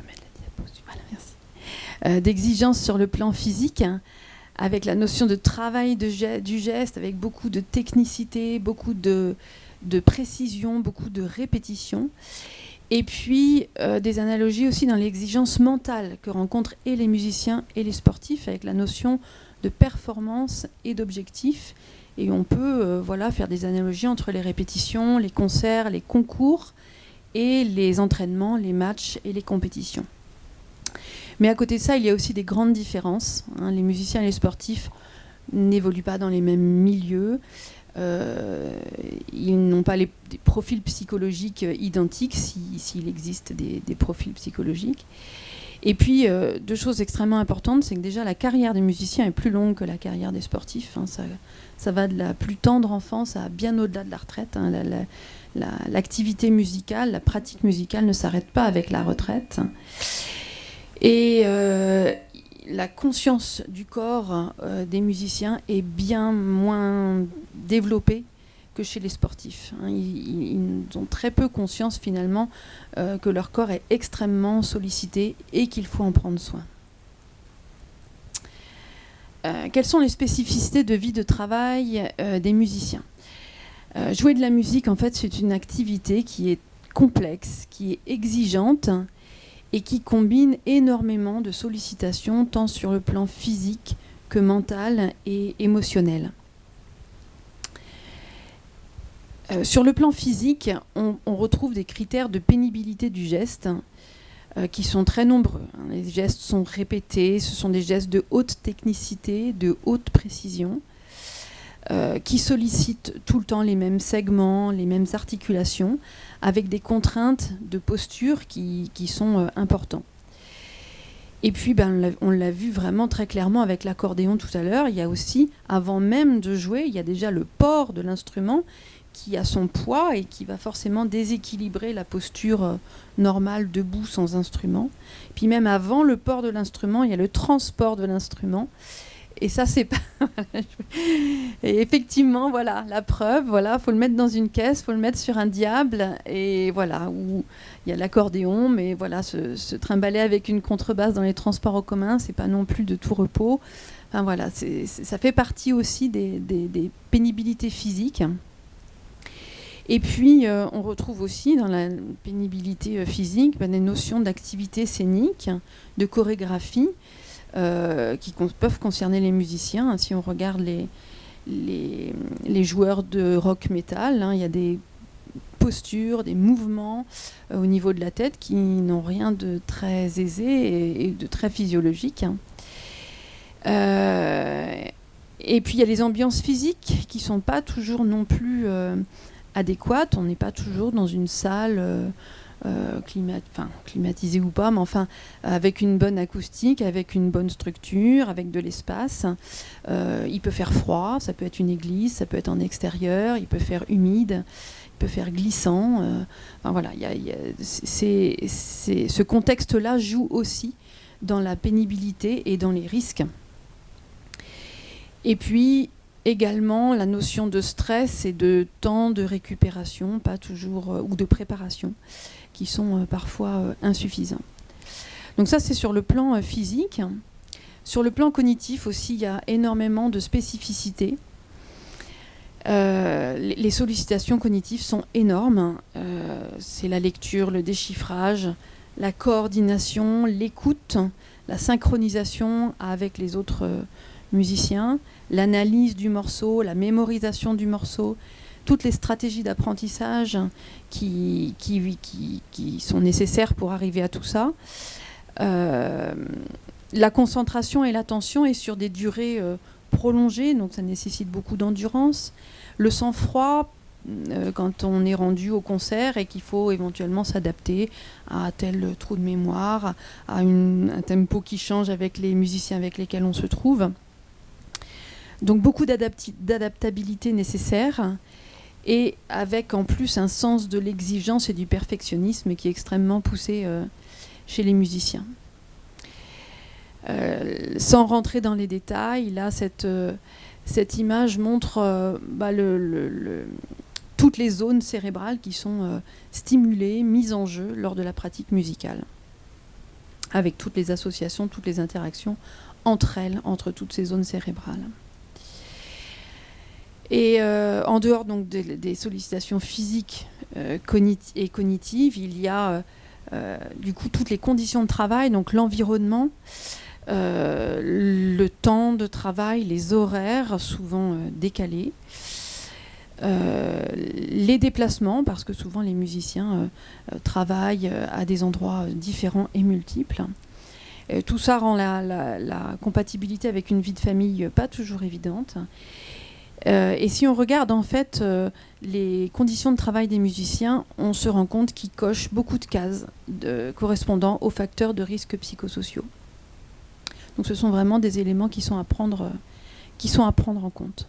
mettre la diapositive, voilà, merci. D'exigence sur le plan physique, avec la notion de travail du geste, avec beaucoup de technicité, beaucoup de précision, beaucoup de répétition. Et puis des analogies aussi dans l'exigence mentale que rencontrent et les musiciens et les sportifs, avec la notion de performance et d'objectif. Et on peut faire des analogies entre les répétitions, les concerts, les concours et les entraînements, les matchs et les compétitions. Mais à côté de ça, il y a aussi des grandes différences. Hein. Les musiciens et les sportifs n'évoluent pas dans les mêmes milieux. Ils n'ont pas des profils psychologiques identiques, s'il existe des profils psychologiques. Et puis, deux choses extrêmement importantes, c'est que déjà la carrière des musiciens est plus longue que la carrière des sportifs. Hein. Ça va de la plus tendre enfance à bien au-delà de la retraite. Hein. L'activité musicale, la pratique musicale ne s'arrête pas avec la retraite. Et la conscience du corps des musiciens est bien moins développée que chez les sportifs. Hein. Ils ont très peu conscience finalement que leur corps est extrêmement sollicité et qu'il faut en prendre soin. Quelles sont les spécificités de vie de travail des musiciens ? Jouer de la musique, en fait, c'est une activité qui est complexe, qui est exigeante et qui combine énormément de sollicitations, tant sur le plan physique que mental et émotionnel. Sur le plan physique, on retrouve des critères de pénibilité du geste qui sont très nombreux. Les gestes sont répétés, ce sont des gestes de haute technicité, de haute précision, qui sollicitent tout le temps les mêmes segments, les mêmes articulations, avec des contraintes de posture qui sont importantes. Et puis, on l'a vu vraiment très clairement avec l'accordéon tout à l'heure, il y a aussi, avant même de jouer, il y a déjà le port de l'instrument qui a son poids et qui va forcément déséquilibrer la posture normale debout sans instrument. Puis même avant le port de l'instrument, il y a le transport de l'instrument. Et ça, c'est pas... Et effectivement, voilà, la preuve, voilà, faut le mettre dans une caisse, faut le mettre sur un diable, et voilà, où il y a l'accordéon, mais voilà, se trimballer avec une contrebasse dans les transports en commun, c'est pas non plus de tout repos. Enfin voilà, ça fait partie aussi des pénibilités physiques. Et puis, on retrouve aussi dans la pénibilité physique des notions d'activité scénique, de chorégraphie, qui peuvent concerner les musiciens. Si on regarde les joueurs de rock metal, hein, il y a des postures, des mouvements au niveau de la tête qui n'ont rien de très aisé et de très physiologique. Hein. Et puis, il y a les ambiances physiques qui ne sont pas toujours non plus... adéquate, on n'est pas toujours dans une salle climatisée ou pas, mais enfin avec une bonne acoustique, avec une bonne structure, avec de l'espace. Il peut faire froid, ça peut être une église, ça peut être en extérieur, il peut faire humide, il peut faire glissant. Enfin voilà, ce contexte-là joue aussi dans la pénibilité et dans les risques. Et puis également la notion de stress et de temps de récupération, pas toujours, ou de préparation, qui sont parfois insuffisants. Donc ça, c'est sur le plan physique. Sur le plan cognitif aussi, il y a énormément de spécificités. Les sollicitations cognitives sont énormes. C'est la lecture, le déchiffrage, la coordination, l'écoute, la synchronisation avec les autres musiciens, l'analyse du morceau, la mémorisation du morceau, toutes les stratégies d'apprentissage qui sont nécessaires pour arriver à tout ça. La concentration et l'attention est sur des durées prolongées, donc ça nécessite beaucoup d'endurance. Le sang-froid, quand on est rendu au concert et qu'il faut éventuellement s'adapter à tel trou de mémoire, à un tempo qui change avec les musiciens avec lesquels on se trouve. Donc beaucoup d'adaptabilité nécessaire et avec en plus un sens de l'exigence et du perfectionnisme qui est extrêmement poussé chez les musiciens. Sans rentrer dans les détails, là cette image montre toutes les zones cérébrales qui sont stimulées, mises en jeu lors de la pratique musicale, avec toutes les associations, toutes les interactions entre elles, entre toutes ces zones cérébrales. Et en dehors donc des sollicitations physiques et cognitives, il y a du coup toutes les conditions de travail, donc l'environnement, le temps de travail, les horaires souvent décalés, les déplacements, parce que souvent les musiciens travaillent à des endroits différents et multiples. Tout ça rend la compatibilité avec une vie de famille pas toujours évidente. Et si on regarde en fait les conditions de travail des musiciens, on se rend compte qu'ils cochent beaucoup de cases correspondant aux facteurs de risque psychosociaux. Donc ce sont vraiment des éléments qui sont à prendre en compte.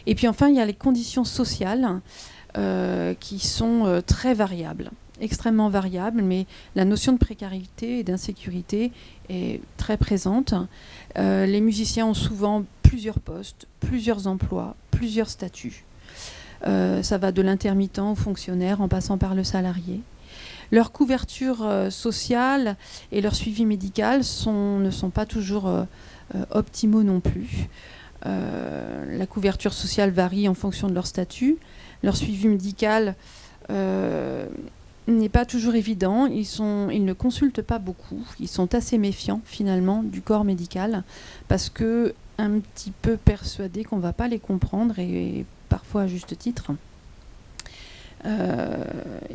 Et puis enfin, il y a les conditions sociales qui sont très variables, extrêmement variables, mais la notion de précarité et d'insécurité est très présente. Les musiciens ont souvent plusieurs postes, plusieurs emplois, plusieurs statuts. Ça va de l'intermittent au fonctionnaire en passant par le salarié. Leur couverture sociale et leur suivi médical ne sont pas toujours optimaux non plus. La couverture sociale varie en fonction de leur statut. Leur suivi médical n'est pas toujours évident. Ils ne consultent pas beaucoup. Ils sont assez méfiants finalement du corps médical parce que un petit peu persuadés qu'on ne va pas les comprendre et parfois à juste titre.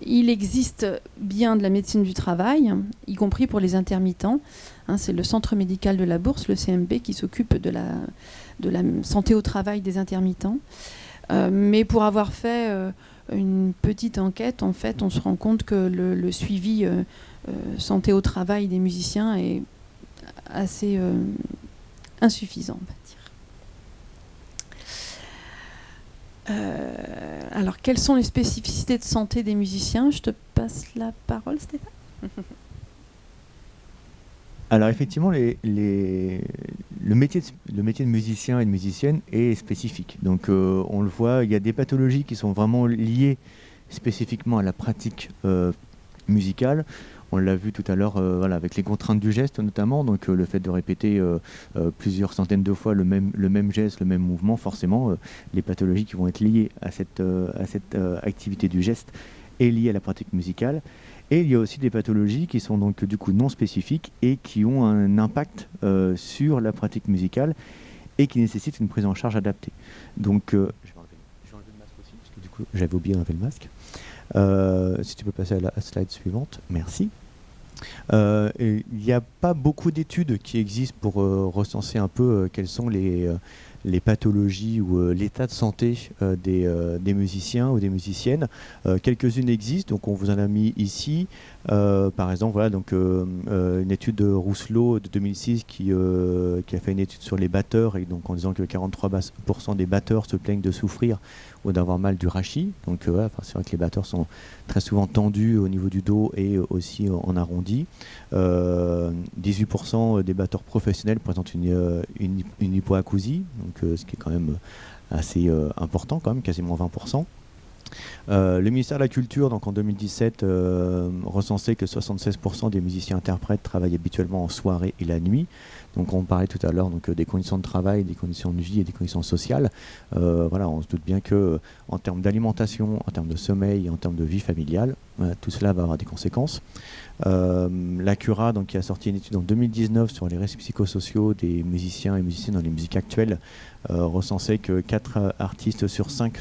Il existe bien de la médecine du travail, y compris pour les intermittents. C'est le centre médical de la Bourse, le CMB, qui s'occupe de la santé au travail des intermittents. Mais pour avoir fait une petite enquête, en fait, on se rend compte que le suivi santé au travail des musiciens est assez insuffisant, on va dire. Alors, quelles sont les spécificités de santé des musiciens? Je te passe la parole, Stéphane. Alors effectivement, le métier de musicien et de musicienne est spécifique. Donc on le voit, il y a des pathologies qui sont vraiment liées spécifiquement à la pratique musicale. On l'a vu tout à l'heure avec les contraintes du geste notamment, donc le fait de répéter plusieurs centaines de fois le même geste, le même mouvement, forcément les pathologies qui vont être liées à cette activité du geste est liée à la pratique musicale. Et il y a aussi des pathologies qui sont donc du coup non spécifiques et qui ont un impact sur la pratique musicale et qui nécessitent une prise en charge adaptée. Donc je vais enlever le masque aussi, parce que du coup j'avais oublié d'enlever le masque. Si tu peux passer à la slide suivante, merci. Il n'y a pas beaucoup d'études qui existent pour recenser un peu quelles sont les pathologies ou l'état de santé des musiciens ou des musiciennes. Quelques-unes existent, donc on vous en a mis ici. Par exemple, voilà, donc, une étude de Rousselot de 2006 qui a fait une étude sur les batteurs, et donc en disant que 43% des batteurs se plaignent de souffrir ou d'avoir mal du rachis. Donc c'est vrai que les batteurs sont très souvent tendus au niveau du dos et aussi en arrondi. 18% des batteurs professionnels présentent une hypoacousie, donc ce qui est quand même assez important, quand même, quasiment 20%. Le ministère de la Culture, donc en 2017, recensait que 76% des musiciens-interprètes travaillent habituellement en soirée et la nuit. Donc on parlait tout à l'heure des conditions de travail, des conditions de vie et des conditions sociales. On se doute bien que en termes d'alimentation, en termes de sommeil, en termes de vie familiale, tout cela va avoir des conséquences. La Cura, donc, qui a sorti une étude en 2019 sur les risques psychosociaux des musiciens et musiciennes dans les musiques actuelles, recensait que 4 artistes sur 5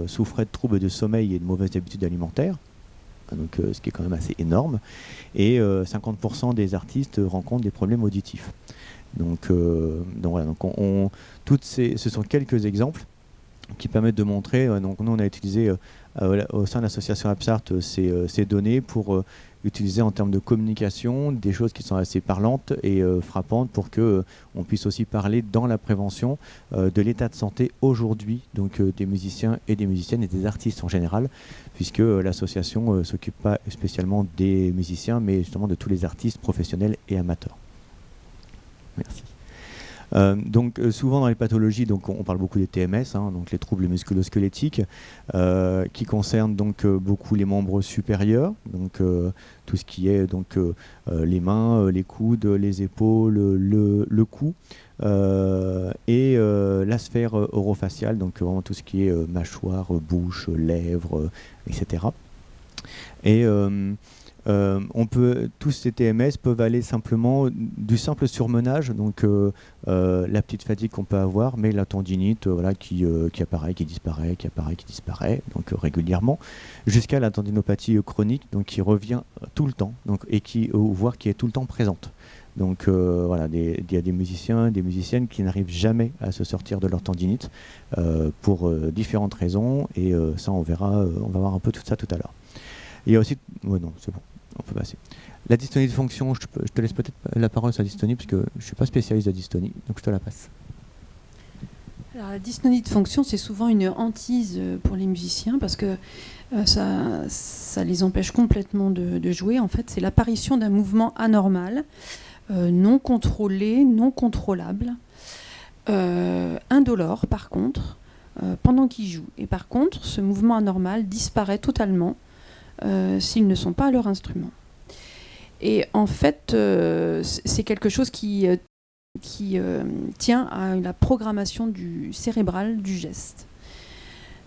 souffraient de troubles de sommeil et de mauvaises habitudes alimentaires. Donc, ce qui est quand même assez énorme. Et 50% des artistes rencontrent des problèmes auditifs. Donc ce sont quelques exemples qui permettent de montrer. Donc nous, on a utilisé au sein de l'association Absart ces données pour utiliser en termes de communication des choses qui sont assez parlantes et frappantes pour que on puisse aussi parler dans la prévention de l'état de santé aujourd'hui, donc des musiciens et des musiciennes et des artistes en général, puisque l'association s'occupe pas spécialement des musiciens, mais justement de tous les artistes professionnels et amateurs. Merci. Souvent dans les pathologies, donc on parle beaucoup des TMS, donc les troubles musculo-squelettiques, qui concernent donc beaucoup les membres supérieurs, donc tout ce qui est donc les mains, les coudes, les épaules, le cou, et la sphère orofaciale, donc vraiment tout ce qui est mâchoire, bouche, lèvres, etc. Et tous ces TMS peuvent aller simplement du simple surmenage, donc la petite fatigue qu'on peut avoir, mais la tendinite qui apparaît, qui disparaît, qui apparaît, qui disparaît, donc régulièrement, jusqu'à la tendinopathie chronique, donc qui revient tout le temps, donc, voire qui est tout le temps présente. Donc voilà, il y a des musiciens, des musiciennes qui n'arrivent jamais à se sortir de leur tendinite pour différentes raisons, et ça on va voir un peu tout ça tout à l'heure. Il y a aussi, ouais, non, c'est bon, on peut passer. La dystonie de fonction, je te laisse peut-être la parole sur la dystonie, parce que je ne suis pas spécialiste de la dystonie, donc je te la passe. Alors, la dystonie de fonction, c'est souvent une hantise pour les musiciens, parce que ça les empêche complètement de jouer. En fait, c'est l'apparition d'un mouvement anormal, non contrôlé, non contrôlable, indolore par contre, pendant qu'ils jouent. Et par contre, ce mouvement anormal disparaît totalement s'ils ne sont pas à leur instrument. Et en fait, c'est quelque chose qui tient à la programmation cérébrale du geste.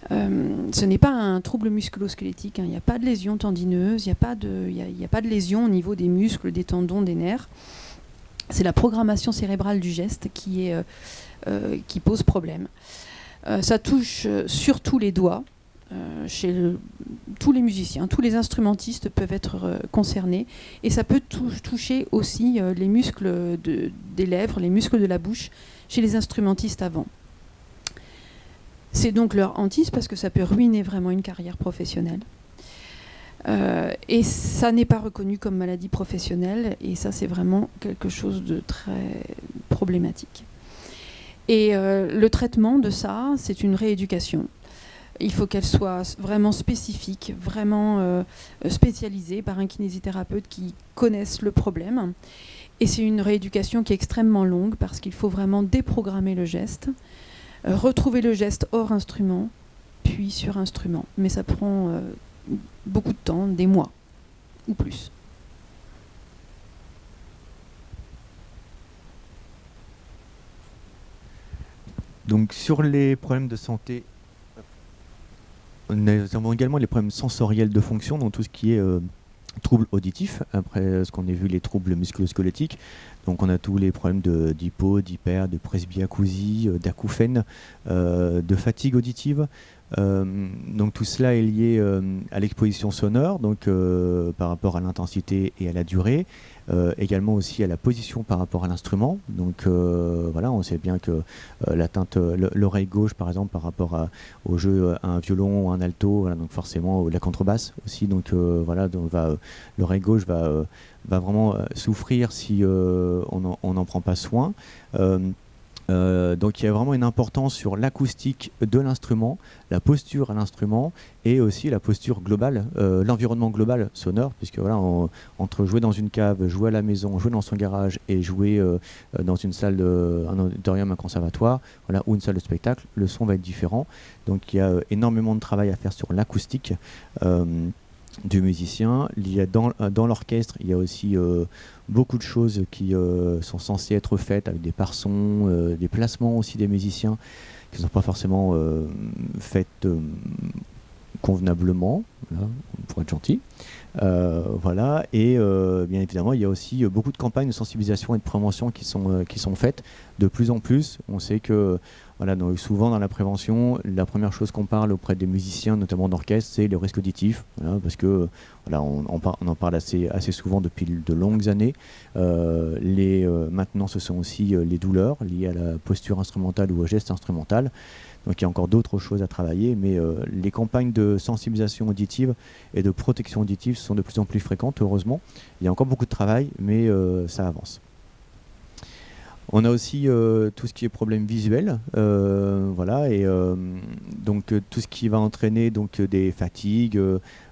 Ce n'est pas un trouble musculo-squelettique, il n'y a pas de lésion tendineuse, il n'y a pas de lésion au niveau des muscles, des tendons, des nerfs. C'est la programmation cérébrale du geste qui pose problème. Ça touche surtout les doigts. Chez tous les musiciens, tous les instrumentistes peuvent être concernés, et ça peut toucher aussi les muscles des lèvres, les muscles de la bouche chez les instrumentistes avant. C'est donc leur hantise parce que ça peut ruiner vraiment une carrière professionnelle. Et ça n'est pas reconnu comme maladie professionnelle, et ça c'est vraiment quelque chose de très problématique. Et le traitement de ça, c'est une rééducation. Il faut qu'elle soit vraiment spécifique, vraiment spécialisée par un kinésithérapeute qui connaisse le problème. Et c'est une rééducation qui est extrêmement longue parce qu'il faut vraiment déprogrammer le geste, retrouver le geste hors instrument, puis sur instrument. Mais ça prend beaucoup de temps, des mois ou plus. Donc sur les problèmes de santé, nous avons également les problèmes sensoriels de fonction, donc tout ce qui est troubles auditifs, après ce qu'on a vu, les troubles musculo-squelettiques. Donc on a tous les problèmes d'hypo, d'hyper, de presbyacousie, d'acouphènes, de fatigue auditive. Donc tout cela est lié à l'exposition sonore, donc par rapport à l'intensité et à la durée, également aussi à la position par rapport à l'instrument. Donc voilà, on sait bien que l'atteinte, l'oreille gauche par exemple par rapport au jeu à un violon ou un alto, voilà, donc forcément la contrebasse aussi. Donc voilà, l'oreille gauche va vraiment souffrir si on n'en prend pas soin. Donc il y a vraiment une importance sur l'acoustique de l'instrument, la posture à l'instrument, et aussi la posture globale, l'environnement global sonore, puisque voilà, entre jouer dans une cave, jouer à la maison, jouer dans son garage et jouer dans une salle, un auditorium, un conservatoire, voilà, ou une salle de spectacle, le son va être différent. Donc il y a énormément de travail à faire sur l'acoustique du musicien. Il y a dans l'orchestre, il y a aussi beaucoup de choses qui sont censées être faites avec des parsons, des placements aussi des musiciens qui ne sont pas forcément faites convenablement, voilà, pour être gentil. Voilà, et bien évidemment il y a aussi beaucoup de campagnes de sensibilisation et de prévention qui sont faites de plus en plus. On sait que voilà, donc souvent dans la prévention, la première chose qu'on parle auprès des musiciens, notamment d'orchestre, c'est le risque auditif, voilà, parce que voilà, on en parle assez souvent depuis de longues années. Maintenant, ce sont aussi les douleurs liées à la posture instrumentale ou au geste instrumental. Donc il y a encore d'autres choses à travailler, mais les campagnes de sensibilisation auditive et de protection auditive sont de plus en plus fréquentes, heureusement. Il y a encore beaucoup de travail, mais ça avance. On a aussi tout ce qui est problème visuel, voilà, et donc tout ce qui va entraîner donc des fatigues,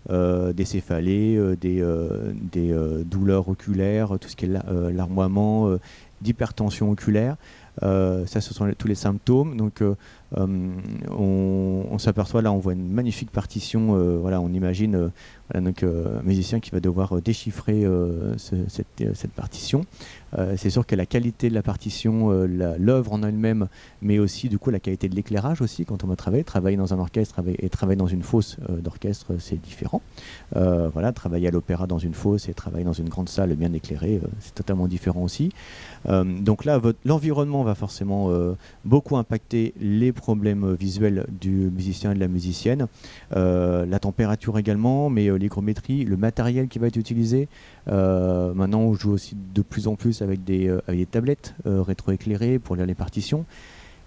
des céphalées, des douleurs oculaires, tout ce qui est larmoiement, d'hypertension oculaire. Ça, ce sont tous les symptômes. Donc, on s'aperçoit là, on voit une magnifique partition. Voilà, on imagine voilà, donc, un musicien qui va devoir déchiffrer cette partition. C'est sûr que la qualité de la partition, l'œuvre en elle-même, mais aussi du coup la qualité de l'éclairage aussi. Quand on va travailler dans un orchestre et travailler dans une fosse d'orchestre, c'est différent. Voilà, travailler à l'opéra dans une fosse et travailler dans une grande salle bien éclairée, c'est totalement différent aussi. Donc là, l'environnement va forcément beaucoup impacter les problèmes visuels du musicien et de la musicienne, la température également, mais l'hygrométrie, le matériel qui va être utilisé. Maintenant, on joue aussi de plus en plus avec des tablettes rétroéclairées pour lire les partitions.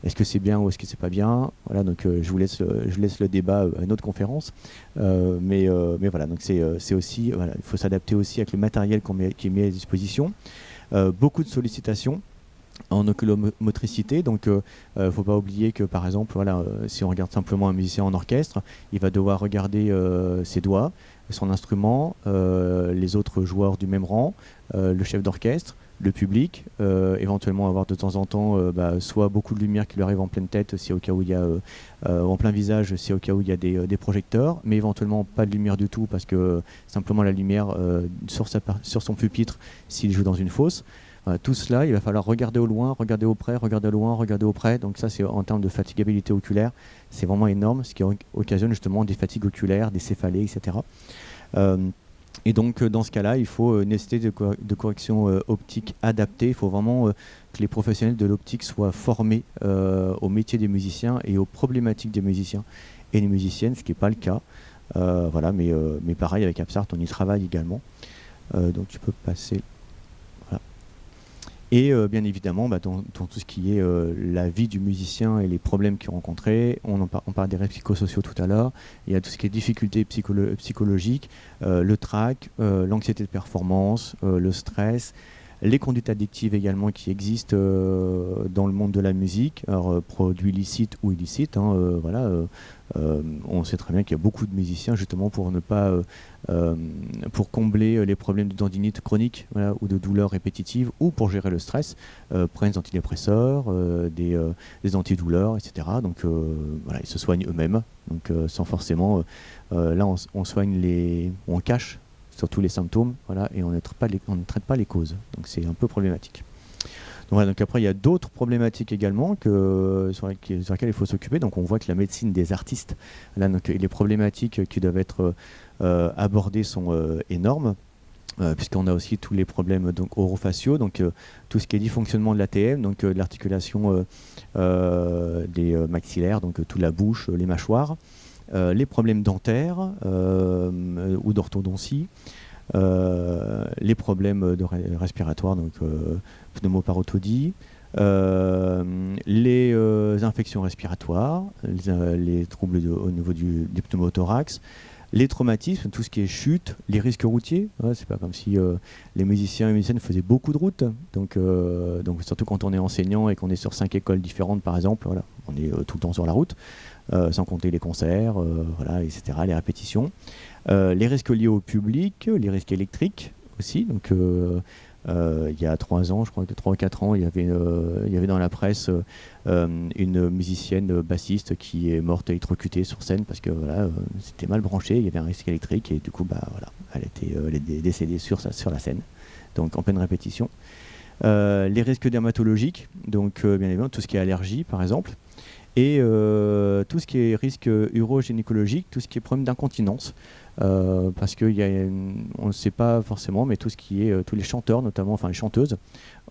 Est-ce que c'est bien ou est-ce que c'est pas bien? Voilà, donc je vous laisse le débat à une autre conférence. Mais voilà, donc c'est aussi, voilà, il faut s'adapter aussi avec le matériel qui est mis à disposition. Beaucoup de sollicitations en oculomotricité, donc il faut pas oublier que par exemple, voilà, si on regarde simplement un musicien en orchestre, il va devoir regarder ses doigts, son instrument, les autres joueurs du même rang, le chef d'orchestre, le public, éventuellement avoir de temps en temps soit beaucoup de lumière qui lui arrive en pleine tête si au cas où il y a en plein visage si au cas où il y a des projecteurs, mais éventuellement pas de lumière du tout parce que simplement la lumière sur son pupitre s'il joue dans une fosse. Tout cela, il va falloir regarder au loin, regarder au près, regarder au loin, regarder au près. Donc ça, c'est en termes de fatigabilité oculaire, c'est vraiment énorme, ce qui occasionne justement des fatigues oculaires, des céphalées, etc. Et donc, dans ce cas-là, il faut une nécessité de correction optique adaptée. Il faut vraiment que les professionnels de l'optique soient formés au métier des musiciens et aux problématiques des musiciens et des musiciennes, ce qui n'est pas le cas. Voilà, mais pareil, avec Absart, on y travaille également. Donc, tu peux passer... Et bien évidemment, dans tout ce qui est la vie du musicien et les problèmes qu'il rencontrait, on parle des risques psychosociaux tout à l'heure, il y a tout ce qui est difficultés psychologiques, le trac, l'anxiété de performance, le stress, les conduites addictives également qui existent dans le monde de la musique, alors produits licites ou illicites, on sait très bien qu'il y a beaucoup de musiciens justement pour ne pas pour combler les problèmes de tendinite chronique, voilà, ou de douleurs répétitives, ou pour gérer le stress, prennent des antidépresseurs, des antidouleurs, etc. Donc voilà, ils se soignent eux-mêmes, donc sans forcément là on soigne on cache surtout les symptômes, voilà, et on ne traite pas les causes. Donc c'est un peu problématique. Donc, voilà, donc après, il y a d'autres problématiques également sur lesquelles il faut s'occuper. Donc on voit que la médecine des artistes, là, donc, les problématiques qui doivent être abordées sont énormes. Puisqu'on a aussi tous les problèmes donc, orofaciaux, donc tout ce qui est dysfonctionnement de l'ATM, donc l'articulation des maxillaires, donc toute la bouche, les mâchoires. Les problèmes dentaires ou d'orthodontie, les problèmes respiratoires, donc pneumoparodie, les infections respiratoires, les troubles au niveau du pneumothorax, les traumatismes, tout ce qui est chute, les risques routiers. C'est pas comme si les musiciens et musiciennes faisaient beaucoup de routes. Donc surtout quand on est enseignant et qu'on est sur 5 écoles différentes, par exemple, voilà, on est tout le temps sur la route. Sans compter les concerts, voilà, etc., les répétitions. Les risques liés au public, les risques électriques aussi. Donc, il y a 3 ans, je crois que 3 ou 4 ans, il y avait dans la presse une musicienne bassiste qui est morte électrocutée sur scène parce que voilà, c'était mal branché, il y avait un risque électrique et du coup, voilà, elle est décédée sur la scène, donc en pleine répétition. Les risques dermatologiques, donc bien évidemment tout ce qui est allergie, par exemple. Et tout ce qui est risque urogynécologique, tout ce qui est problème d'incontinence, parce qu'on ne sait pas forcément, mais tout ce qui est tous les chanteurs, notamment, enfin les chanteuses,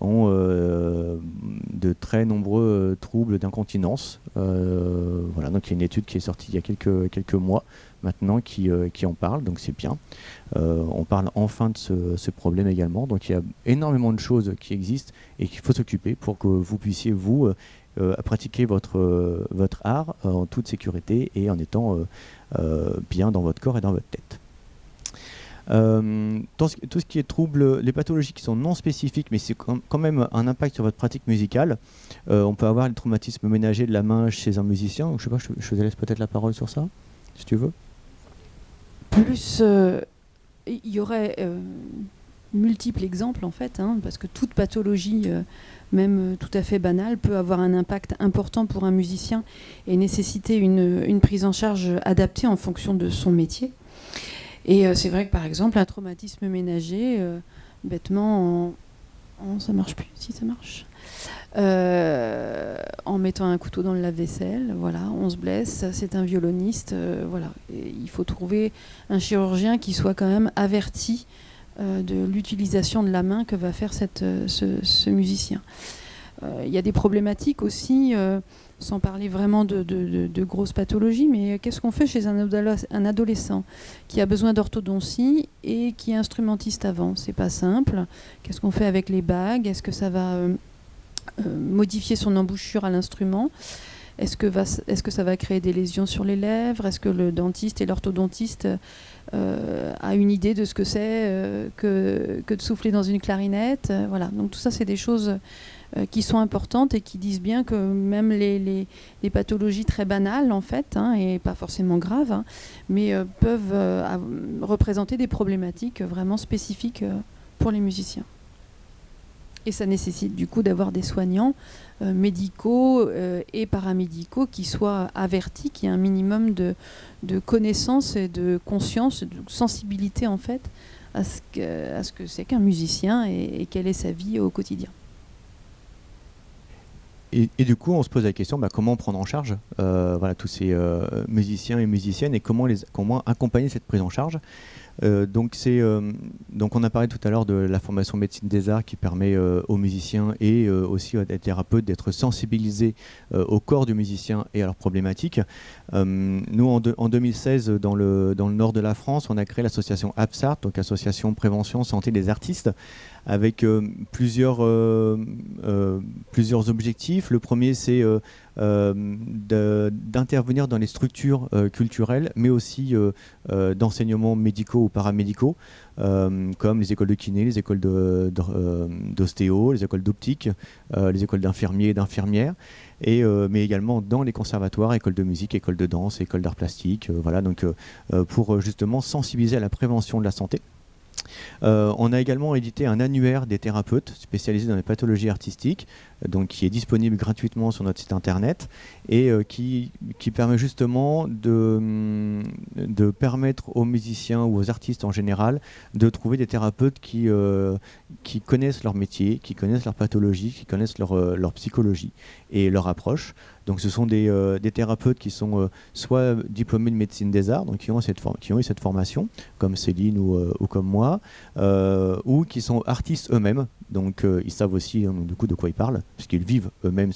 ont de très nombreux troubles d'incontinence. Voilà, donc il y a une étude qui est sortie il y a quelques mois maintenant qui en parle, donc c'est bien. On parle enfin de ce problème également, donc il y a énormément de choses qui existent et qu'il faut s'occuper pour que vous puissiez à pratiquer votre art en toute sécurité et en étant bien dans votre corps et dans votre tête. Tout ce qui est troubles, les pathologies qui sont non spécifiques, mais c'est quand même un impact sur votre pratique musicale. On peut avoir le traumatisme ménager de la main chez un musicien. Je sais pas, je te laisse peut-être la parole sur ça, si tu veux. Plus, il y aurait multiples exemples en fait, parce que toute pathologie, même tout à fait banale, peut avoir un impact important pour un musicien et nécessiter une prise en charge adaptée en fonction de son métier. Et c'est vrai que par exemple, un traumatisme ménager, bêtement, ça marche plus, si ça marche, en mettant un couteau dans le lave-vaisselle, voilà, on se blesse, c'est un violoniste, voilà. Et il faut trouver un chirurgien qui soit quand même averti de l'utilisation de la main que va faire ce musicien. Il y a des problématiques aussi, sans parler vraiment de grosses pathologies, mais qu'est-ce qu'on fait chez un adolescent qui a besoin d'orthodontie et qui est instrumentiste avant? C'est pas simple. Qu'est-ce qu'on fait avec les bagues? Est-ce que ça va modifier son embouchure à l'instrument? Est-ce que ça va créer des lésions sur les lèvres? Est-ce que le dentiste et l'orthodontiste a une idée de ce que c'est que de souffler dans une clarinette? Voilà. Donc tout ça, c'est des choses qui sont importantes et qui disent bien que même les pathologies très banales, en fait, et pas forcément graves, mais peuvent représenter des problématiques vraiment spécifiques pour les musiciens. Et ça nécessite du coup d'avoir des soignants médicaux et paramédicaux qui soient avertis, qui aient un minimum de connaissances et de conscience, de sensibilité en fait à ce que c'est qu'un musicien et quelle est sa vie au quotidien. Et du coup, on se pose la question, comment prendre en charge voilà, tous ces musiciens et musiciennes et comment accompagner cette prise en charge. Donc on a parlé tout à l'heure de la formation médecine des arts qui permet aux musiciens et aussi aux thérapeutes d'être sensibilisés au corps du musicien et à leurs problématiques. Nous, en 2016, dans le nord de la France, on a créé l'association APSART, donc Association Prévention Santé des Artistes, avec plusieurs objectifs. Le premier, c'est d'intervenir dans les structures culturelles, mais aussi d'enseignements médicaux ou paramédicaux, comme les écoles de kiné, les écoles d'ostéo, les écoles d'optique, les écoles d'infirmiers et d'infirmières, mais également dans les conservatoires, écoles de musique, écoles de danse, écoles d'art plastique, voilà, donc pour justement sensibiliser à la prévention de la santé. On a également édité un annuaire des thérapeutes spécialisés dans les pathologies artistiques, donc qui est disponible gratuitement sur notre site internet et qui permet justement de permettre aux musiciens ou aux artistes en général de trouver des thérapeutes qui connaissent leur métier, qui connaissent leur pathologie, qui connaissent leur psychologie et leur approche. Donc ce sont des thérapeutes qui sont soit diplômés de médecine des arts, donc qui ont eu cette formation, comme Céline ou comme moi, ou qui sont artistes eux-mêmes, donc ils savent aussi du coup de quoi ils parlent, puisqu'ils vivent eux-mêmes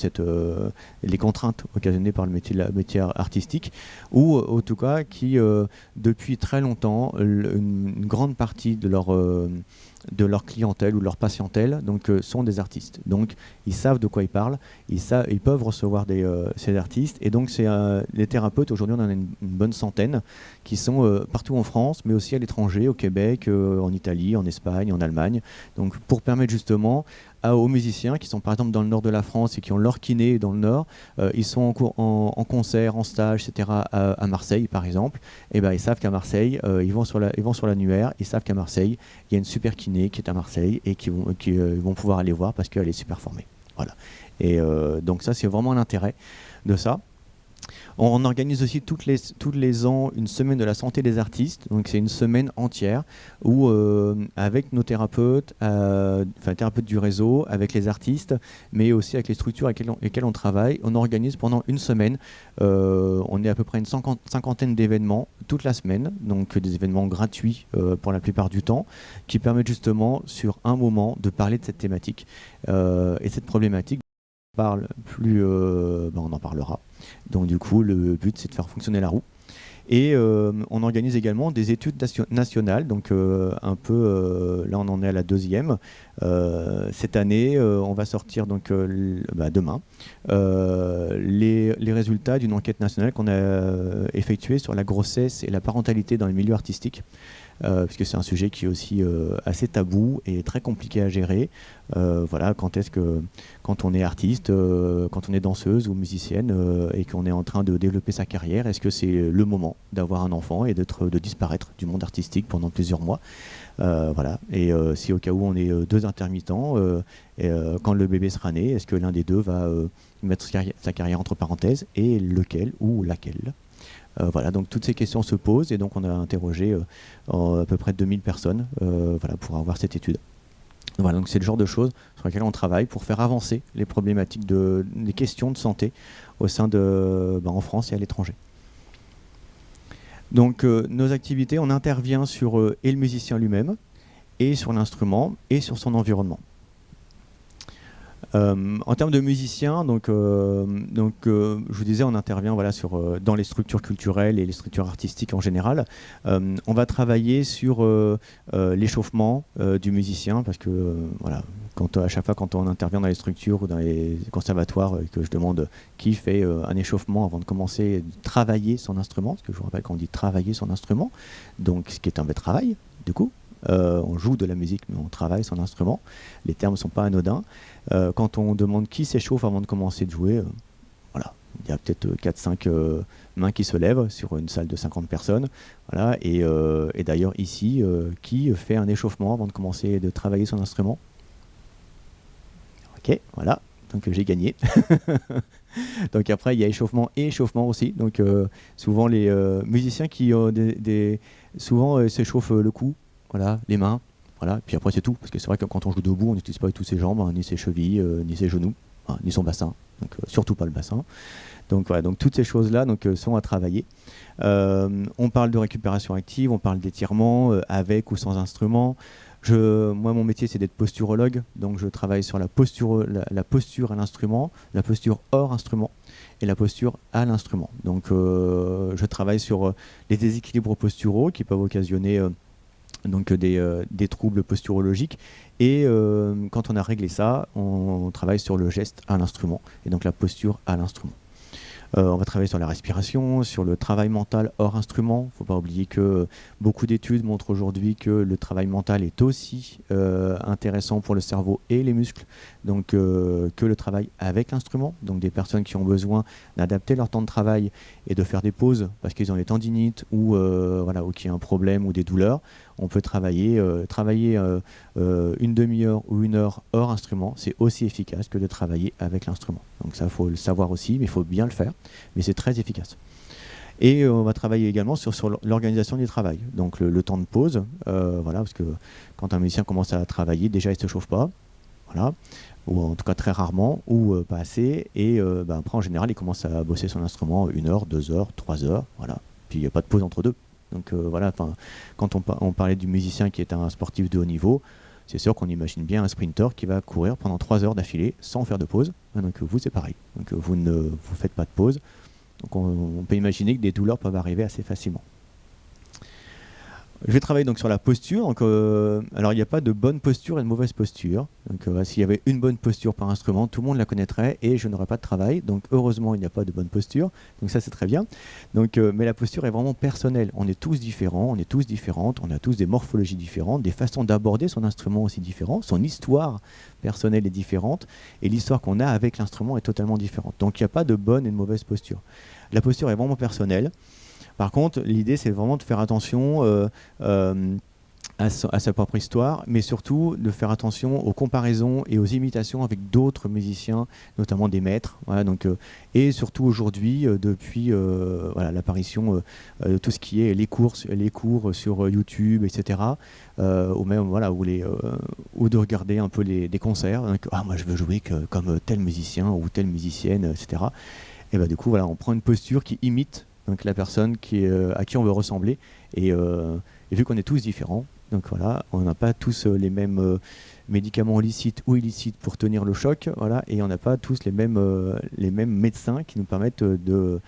les contraintes occasionnées par le métier artistique, ou en tout cas qui depuis très longtemps, une grande partie de leur clientèle ou de leur patientèle sont des artistes. Donc ils savent de quoi ils parlent, ils peuvent recevoir ces artistes, et donc les thérapeutes, aujourd'hui on en a une bonne centaine qui sont partout en France, mais aussi à l'étranger, au Québec, en Italie, en Espagne, en Allemagne, donc pour permettre justement aux musiciens qui sont par exemple dans le nord de la France et qui ont leur kiné dans le nord, ils sont en concert, en stage, etc. à Marseille par exemple, et ils savent qu'à Marseille, ils vont sur l'annuaire, ils savent qu'à Marseille, il y a une super kiné qui est à Marseille et qui vont pouvoir aller voir parce qu'elle est super formée. Voilà. Et donc ça, c'est vraiment l'intérêt de ça. On organise aussi tous les ans une semaine de la santé des artistes, donc c'est une semaine entière où avec nos thérapeutes, thérapeutes du réseau, avec les artistes, mais aussi avec les structures avec lesquelles on travaille, on organise pendant une semaine, on est à peu près une cinquantaine d'événements toute la semaine, donc des événements gratuits pour la plupart du temps, qui permettent justement sur un moment de parler de cette thématique et cette problématique. On en parlera. Donc du coup, le but, c'est de faire fonctionner la roue. Et on organise également des études nationales, donc là on en est à la 2e. Cette année, on va sortir donc demain les résultats d'une enquête nationale qu'on a effectuée sur la grossesse et la parentalité dans les milieux artistiques. Puisque c'est un sujet qui est aussi assez tabou et très compliqué à gérer. Voilà, quand on est artiste, quand on est danseuse ou musicienne et qu'on est en train de développer sa carrière, est-ce que c'est le moment d'avoir un enfant et de disparaître du monde artistique pendant plusieurs mois? Voilà. Et si au cas où on est deux intermittents, quand le bébé sera né, est-ce que l'un des deux va mettre sa carrière entre parenthèses, et lequel ou laquelle? Voilà, donc toutes ces questions se posent, et donc on a interrogé à peu près 2000 personnes pour avoir cette étude. Voilà, donc c'est le genre de choses sur lesquelles on travaille pour faire avancer les problématiques des questions de santé au sein en France et à l'étranger. Donc nos activités, on intervient sur et le musicien lui-même, et sur l'instrument, et sur son environnement. En termes de musiciens, je vous disais, on intervient dans les structures culturelles et les structures artistiques en général. On va travailler sur l'échauffement du musicien, parce que à chaque fois quand on intervient dans les structures ou dans les conservatoires, que je demande qui fait un échauffement avant de commencer à travailler son instrument, parce que je vous rappelle qu'on dit travailler son instrument, donc ce qui est un vrai travail, du coup. On joue de la musique, mais on travaille son instrument. Les termes ne sont pas anodins. Quand on demande qui s'échauffe avant de commencer de jouer, il y a peut-être 4-5 mains qui se lèvent sur une salle de 50 personnes. Voilà. Et d'ailleurs, ici, qui fait un échauffement avant de commencer de travailler son instrument? Ok, voilà. Donc j'ai gagné. Donc après, il y a échauffement et échauffement aussi. Donc souvent, les musiciens qui ont souvent s'échauffent le cou. Voilà, les mains, voilà. Puis après c'est tout, parce que c'est vrai que quand on joue debout, on n'utilise pas tous ses jambes, ni ses chevilles, ni ses genoux, ni son bassin, donc surtout pas le bassin. Donc voilà, donc toutes ces choses-là sont à travailler. On parle de récupération active, on parle d'étirement avec ou sans instrument. Moi, mon métier, c'est d'être posturologue, donc je travaille sur la posture à l'instrument, la posture hors instrument et la posture à l'instrument. Donc je travaille sur les déséquilibres posturaux qui peuvent occasionner des troubles posturologiques, et quand on a réglé ça, on travaille sur le geste à l'instrument et donc la posture à l'instrument. On va travailler sur la respiration, sur le travail mental hors instrument. Il ne faut pas oublier que beaucoup d'études montrent aujourd'hui que le travail mental est aussi intéressant pour le cerveau et les muscles, donc que le travail avec l'instrument. Donc des personnes qui ont besoin d'adapter leur temps de travail et de faire des pauses parce qu'ils ont des tendinites ou qu'il y a un problème ou des douleurs, on peut travailler une demi-heure ou une heure hors instrument. C'est aussi efficace que de travailler avec l'instrument. Donc ça, il faut le savoir aussi, mais il faut bien le faire. Mais c'est très efficace. Et on va travailler également sur l'organisation du travail. Donc le temps de pause, parce que quand un musicien commence à travailler, déjà il ne se chauffe pas, ou en tout cas très rarement, ou pas assez. Et après, en général, il commence à bosser son instrument 1 heure, 2 heures, 3 heures, Puis il n'y a pas de pause entre deux. Donc quand on parlait du musicien qui est un sportif de haut niveau, c'est sûr qu'on imagine bien un sprinter qui va courir pendant 3 heures d'affilée sans faire de pause. Donc vous, c'est pareil. Donc vous ne faites pas de pause. Donc on peut imaginer que des douleurs peuvent arriver assez facilement. Je vais travailler donc sur la posture. Donc, alors il n'y a pas de bonne posture et de mauvaise posture. Donc s'il y avait une bonne posture par instrument, tout le monde la connaîtrait et je n'aurais pas de travail. Donc heureusement il n'y a pas de bonne posture. Donc ça c'est très bien. Donc, mais la posture est vraiment personnelle. On est tous différents, on est tous différentes, on a tous des morphologies différentes, des façons d'aborder son instrument aussi différentes. Son histoire personnelle est différente et l'histoire qu'on a avec l'instrument est totalement différente. Donc il n'y a pas de bonne et de mauvaise posture. La posture est vraiment personnelle. Par contre, l'idée, c'est vraiment de faire attention à sa propre histoire, mais surtout de faire attention aux comparaisons et aux imitations avec d'autres musiciens, notamment des maîtres. Et surtout aujourd'hui, depuis l'apparition de tout ce qui est les cours sur YouTube, etc., ou même ou de regarder un peu des concerts. Donc, moi, je veux jouer comme tel musicien ou telle musicienne, etc. Et du coup, on prend une posture qui imite la personne à qui on veut ressembler. Et vu qu'on est tous différents, donc on n'a pas tous les mêmes médicaments licites ou illicites pour tenir le choc, et on n'a pas tous les mêmes médecins qui nous permettent de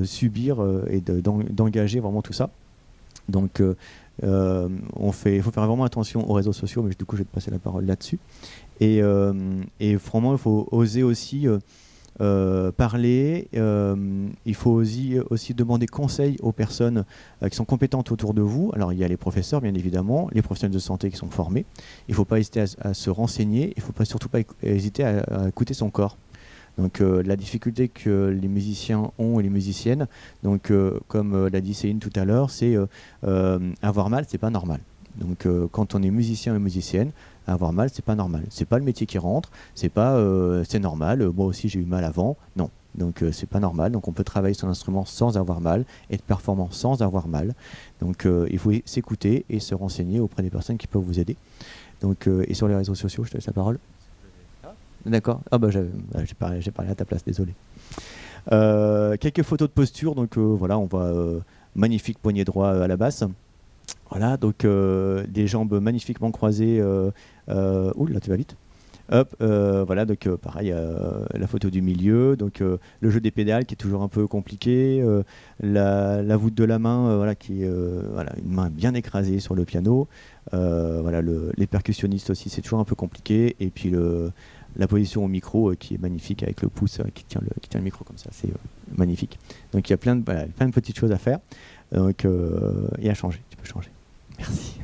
subir et d'engager vraiment tout ça. Donc il faut faire vraiment attention aux réseaux sociaux, mais du coup je vais te passer la parole là-dessus. Et vraiment il faut oser aussi parler, il faut aussi demander conseil aux personnes qui sont compétentes autour de vous. Alors il y a les professeurs bien évidemment, les professionnels de santé qui sont formés. Il ne faut pas hésiter à se renseigner, il ne faut surtout pas hésiter à écouter son corps. Donc la difficulté que les musiciens ont et les musiciennes, donc comme l'a dit Céline tout à l'heure, c'est avoir mal, c'est pas normal. Donc quand on est musicien et musicienne, avoir mal, c'est pas normal. C'est pas le métier qui rentre, c'est pas c'est normal, moi aussi j'ai eu mal avant. Non. Donc c'est pas normal. Donc on peut travailler son instrument sans avoir mal, être performant sans avoir mal. Donc il faut s'écouter et se renseigner auprès des personnes qui peuvent vous aider. Donc et sur les réseaux sociaux, je te laisse la parole. D'accord. J'ai parlé à ta place, désolé. Quelques photos de posture. Donc on voit magnifique poignet droit à la basse. Voilà, donc des jambes magnifiquement croisées. Ouh là, tu vas vite. Hop, voilà, donc pareil, la photo du milieu, donc le jeu des pédales qui est toujours un peu compliqué, la voûte de la main, voilà, qui est voilà, une main bien écrasée sur le piano, voilà, les percussionnistes aussi, c'est toujours un peu compliqué, et puis la position au micro qui est magnifique avec le pouce qui tient le micro comme ça, c'est magnifique. Donc il y a plein de petites choses à faire, donc, et à changer, tu peux changer. Merci.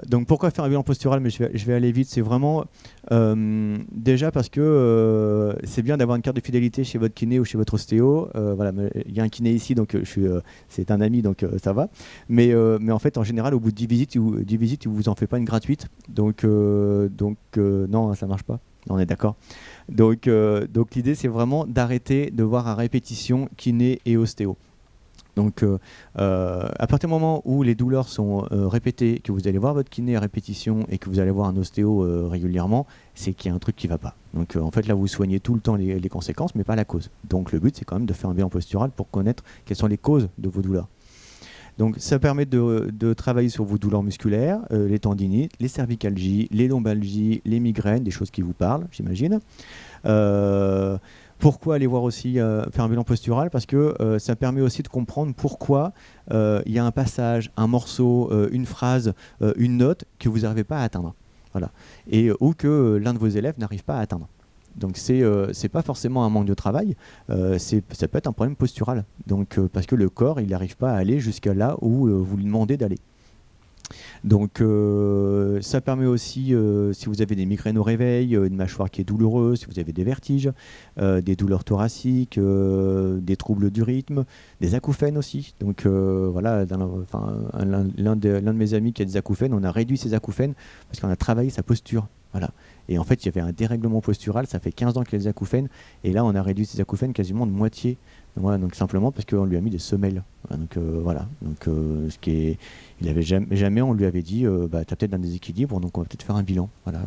Donc pourquoi faire un bilan postural, mais je vais aller vite, c'est vraiment déjà parce que c'est bien d'avoir une carte de fidélité chez votre kiné ou chez votre ostéo, voilà, il y a un kiné ici donc c'est un ami donc ça va, mais en fait en général au bout de 10 visites il vous en fait pas une gratuite, donc non, ça marche pas, on est d'accord. Donc l'idée c'est vraiment d'arrêter de voir à répétition kiné et ostéo. Donc à partir du moment où les douleurs sont répétées, que vous allez voir votre kiné à répétition et que vous allez voir un ostéo régulièrement, c'est qu'il y a un truc qui ne va pas. Donc en fait là vous soignez tout le temps les conséquences mais pas la cause. Donc le but c'est quand même de faire un bilan postural pour connaître quelles sont les causes de vos douleurs. Donc ça permet de travailler sur vos douleurs musculaires, les tendinites, les cervicalgies, les lombalgies, les migraines, des choses qui vous parlent j'imagine. Pourquoi aller voir aussi faire un bilan postural? Parce que ça permet aussi de comprendre pourquoi il y a un passage, un morceau, une phrase, une note que vous n'arrivez pas à atteindre. Voilà. Et, ou que l'un de vos élèves n'arrive pas à atteindre. Donc c'est pas forcément un manque de travail, ça peut être un problème postural. Donc, parce que le corps il n'arrive pas à aller jusqu'à là où vous lui demandez d'aller. Donc ça permet aussi, si vous avez des migraines au réveil, une mâchoire qui est douloureuse, si vous avez des vertiges, des douleurs thoraciques, des troubles du rythme, des acouphènes aussi. Donc voilà, l'un de mes amis qui a des acouphènes, on a réduit ses acouphènes parce qu'on a travaillé sa posture. Voilà. Et en fait, il y avait un dérèglement postural, ça fait 15 ans qu'il a des acouphènes, et là on a réduit ses acouphènes quasiment de moitié. Voilà, donc simplement parce qu'on lui a mis des semelles. Donc voilà. Donc ce qui est, il avait jamais on lui avait dit, t'as peut-être un déséquilibre, donc on va peut-être faire un bilan. Voilà.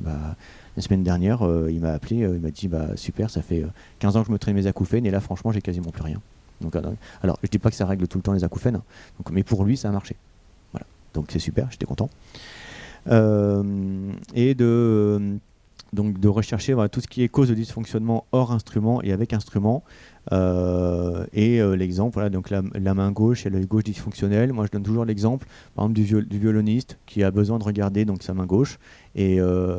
La semaine dernière, il m'a appelé, il m'a dit, super, ça fait 15 ans que je me traîne mes acouphènes, et là franchement j'ai quasiment plus rien. Donc alors je dis pas que ça règle tout le temps les acouphènes, donc, mais pour lui ça a marché. Voilà. Donc c'est super, j'étais content. Et donc de rechercher tout ce qui est cause de dysfonctionnement hors instrument et avec instrument. L'exemple, voilà, donc la main gauche et l'œil gauche dysfonctionnel. Moi je donne toujours l'exemple par exemple du violoniste qui a besoin de regarder donc sa main gauche et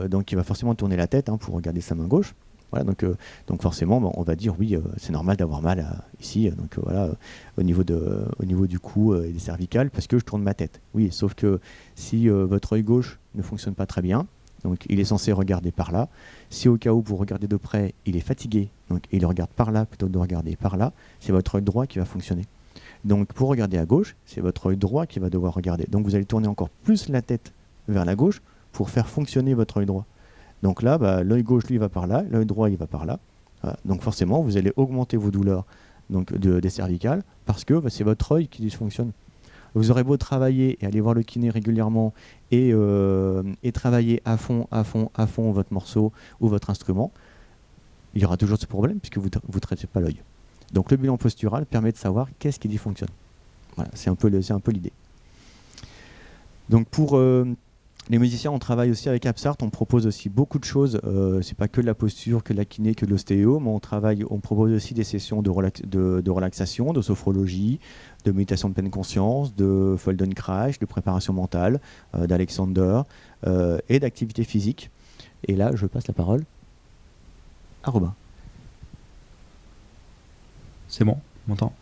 donc il va forcément tourner la tête pour regarder sa main gauche. Voilà, donc forcément on va dire oui, c'est normal d'avoir mal ici, donc voilà, au niveau du cou et des cervicales parce que je tourne ma tête. Oui, sauf que si votre œil gauche ne fonctionne pas très bien, donc il est censé regarder par là. Si au cas où vous regardez de près, il est fatigué, donc il regarde par là plutôt que de regarder par là, c'est votre œil droit qui va fonctionner. Donc pour regarder à gauche, c'est votre œil droit qui va devoir regarder. Donc vous allez tourner encore plus la tête vers la gauche pour faire fonctionner votre œil droit. Donc là, l'œil gauche lui va par là, l'œil droit il va par là. Voilà. Donc forcément, vous allez augmenter vos douleurs des cervicales parce que c'est votre œil qui dysfonctionne. Vous aurez beau travailler et aller voir le kiné régulièrement et travailler à fond votre morceau ou votre instrument, il y aura toujours ce problème puisque vous ne traitez pas l'œil. Donc le bilan postural permet de savoir qu'est-ce qui dysfonctionne. Voilà, c'est un peu l'idée. Donc pour les musiciens, on travaille aussi avec Absart, on propose aussi beaucoup de choses, c'est pas que de la posture, que de la kiné, que de l'ostéo, mais on propose aussi des sessions de relaxation, de sophrologie, de méditation de pleine conscience, de Feldenkrais, de préparation mentale, d'Alexander et d'activité physique. Et là, je passe la parole à Robin. C'est bon, on m'entend ?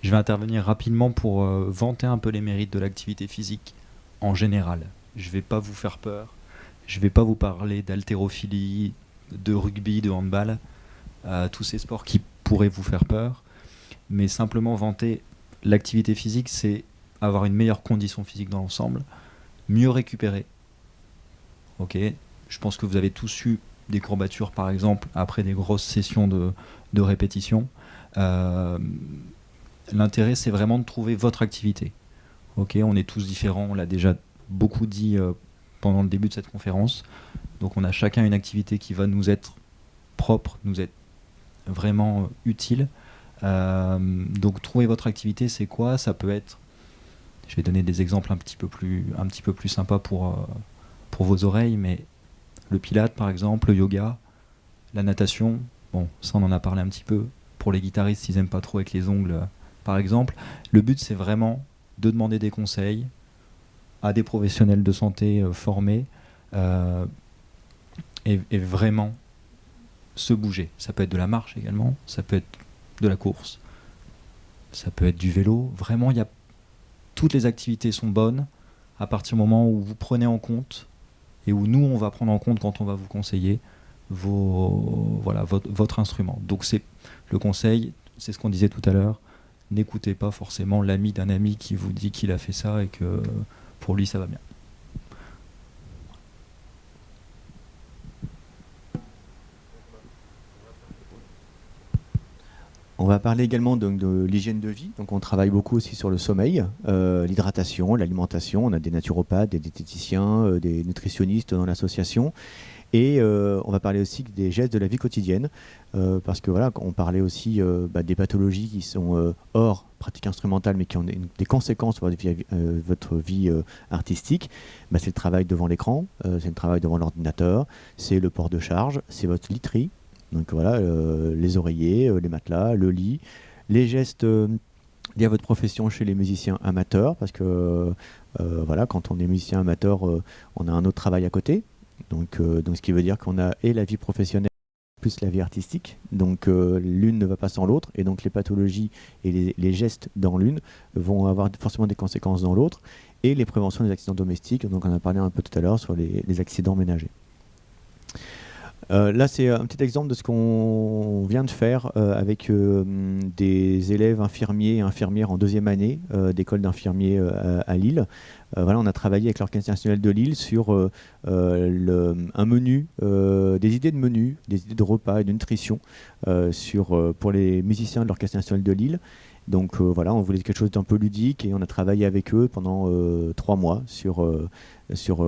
Je vais intervenir rapidement pour vanter un peu les mérites de l'activité physique en général. Je ne vais pas vous faire peur, je ne vais pas vous parler d'haltérophilie, de rugby, de handball, tous ces sports qui pourraient vous faire peur, mais simplement vanter l'activité physique, c'est avoir une meilleure condition physique dans l'ensemble, mieux récupérer. Ok, je pense que vous avez tous eu des courbatures par exemple après des grosses sessions de répétition. L'intérêt c'est vraiment de trouver votre activité. Ok, on est tous différents, on l'a déjà beaucoup dit pendant le début de cette conférence. Donc on a chacun une activité qui va nous être propre, nous être vraiment utile. Donc trouver votre activité, c'est quoi ? Ça peut être, je vais donner des exemples un petit peu plus sympas pour vos oreilles, mais Le pilate, par exemple, le yoga, la natation. Bon, ça, on en a parlé un petit peu. Pour les guitaristes, ils n'aiment pas trop avec les ongles, par exemple. Le but, c'est vraiment de demander des conseils à des professionnels de santé formés et vraiment se bouger. Ça peut être de la marche également, ça peut être de la course, ça peut être du vélo. Vraiment, toutes les activités sont bonnes à partir du moment où vous prenez en compte et où nous, on va prendre en compte quand on va vous conseiller votre instrument. Donc le conseil, c'est ce qu'on disait tout à l'heure, n'écoutez pas forcément l'ami d'un ami qui vous dit qu'il a fait ça et que pour lui, ça va bien. On va parler également donc, de l'hygiène de vie. Donc, on travaille beaucoup aussi sur le sommeil, l'hydratation, l'alimentation. On a des naturopathes, des diététiciens, des nutritionnistes dans l'association. Et on va parler aussi des gestes de la vie quotidienne, parce que voilà, on parlait aussi des pathologies qui sont hors pratique instrumentale, mais qui ont des conséquences sur votre vie artistique. C'est le travail devant l'écran, c'est le travail devant l'ordinateur, c'est le port de charge, c'est votre literie. Donc voilà, les oreillers, les matelas, le lit, les gestes liés à votre profession chez les musiciens amateurs, parce que voilà, quand on est musicien amateur, on a un autre travail à côté. Donc ce qui veut dire qu'on a et la vie professionnelle plus la vie artistique. Donc l'une ne va pas sans l'autre, et donc les pathologies et les gestes dans l'une vont avoir forcément des conséquences dans l'autre. Et les préventions des accidents domestiques, donc on a parlé un peu tout à l'heure sur les accidents ménagers. Là, c'est un petit exemple de ce qu'on vient de faire avec des élèves infirmiers et infirmières en deuxième année d'école d'infirmiers à Lille. Voilà, on a travaillé avec l'Orchestre national de Lille sur un menu, des idées de menu, des idées de repas et de nutrition pour les musiciens de l'Orchestre national de Lille. Donc voilà, on voulait quelque chose d'un peu ludique et on a travaillé avec eux pendant 3 mois sur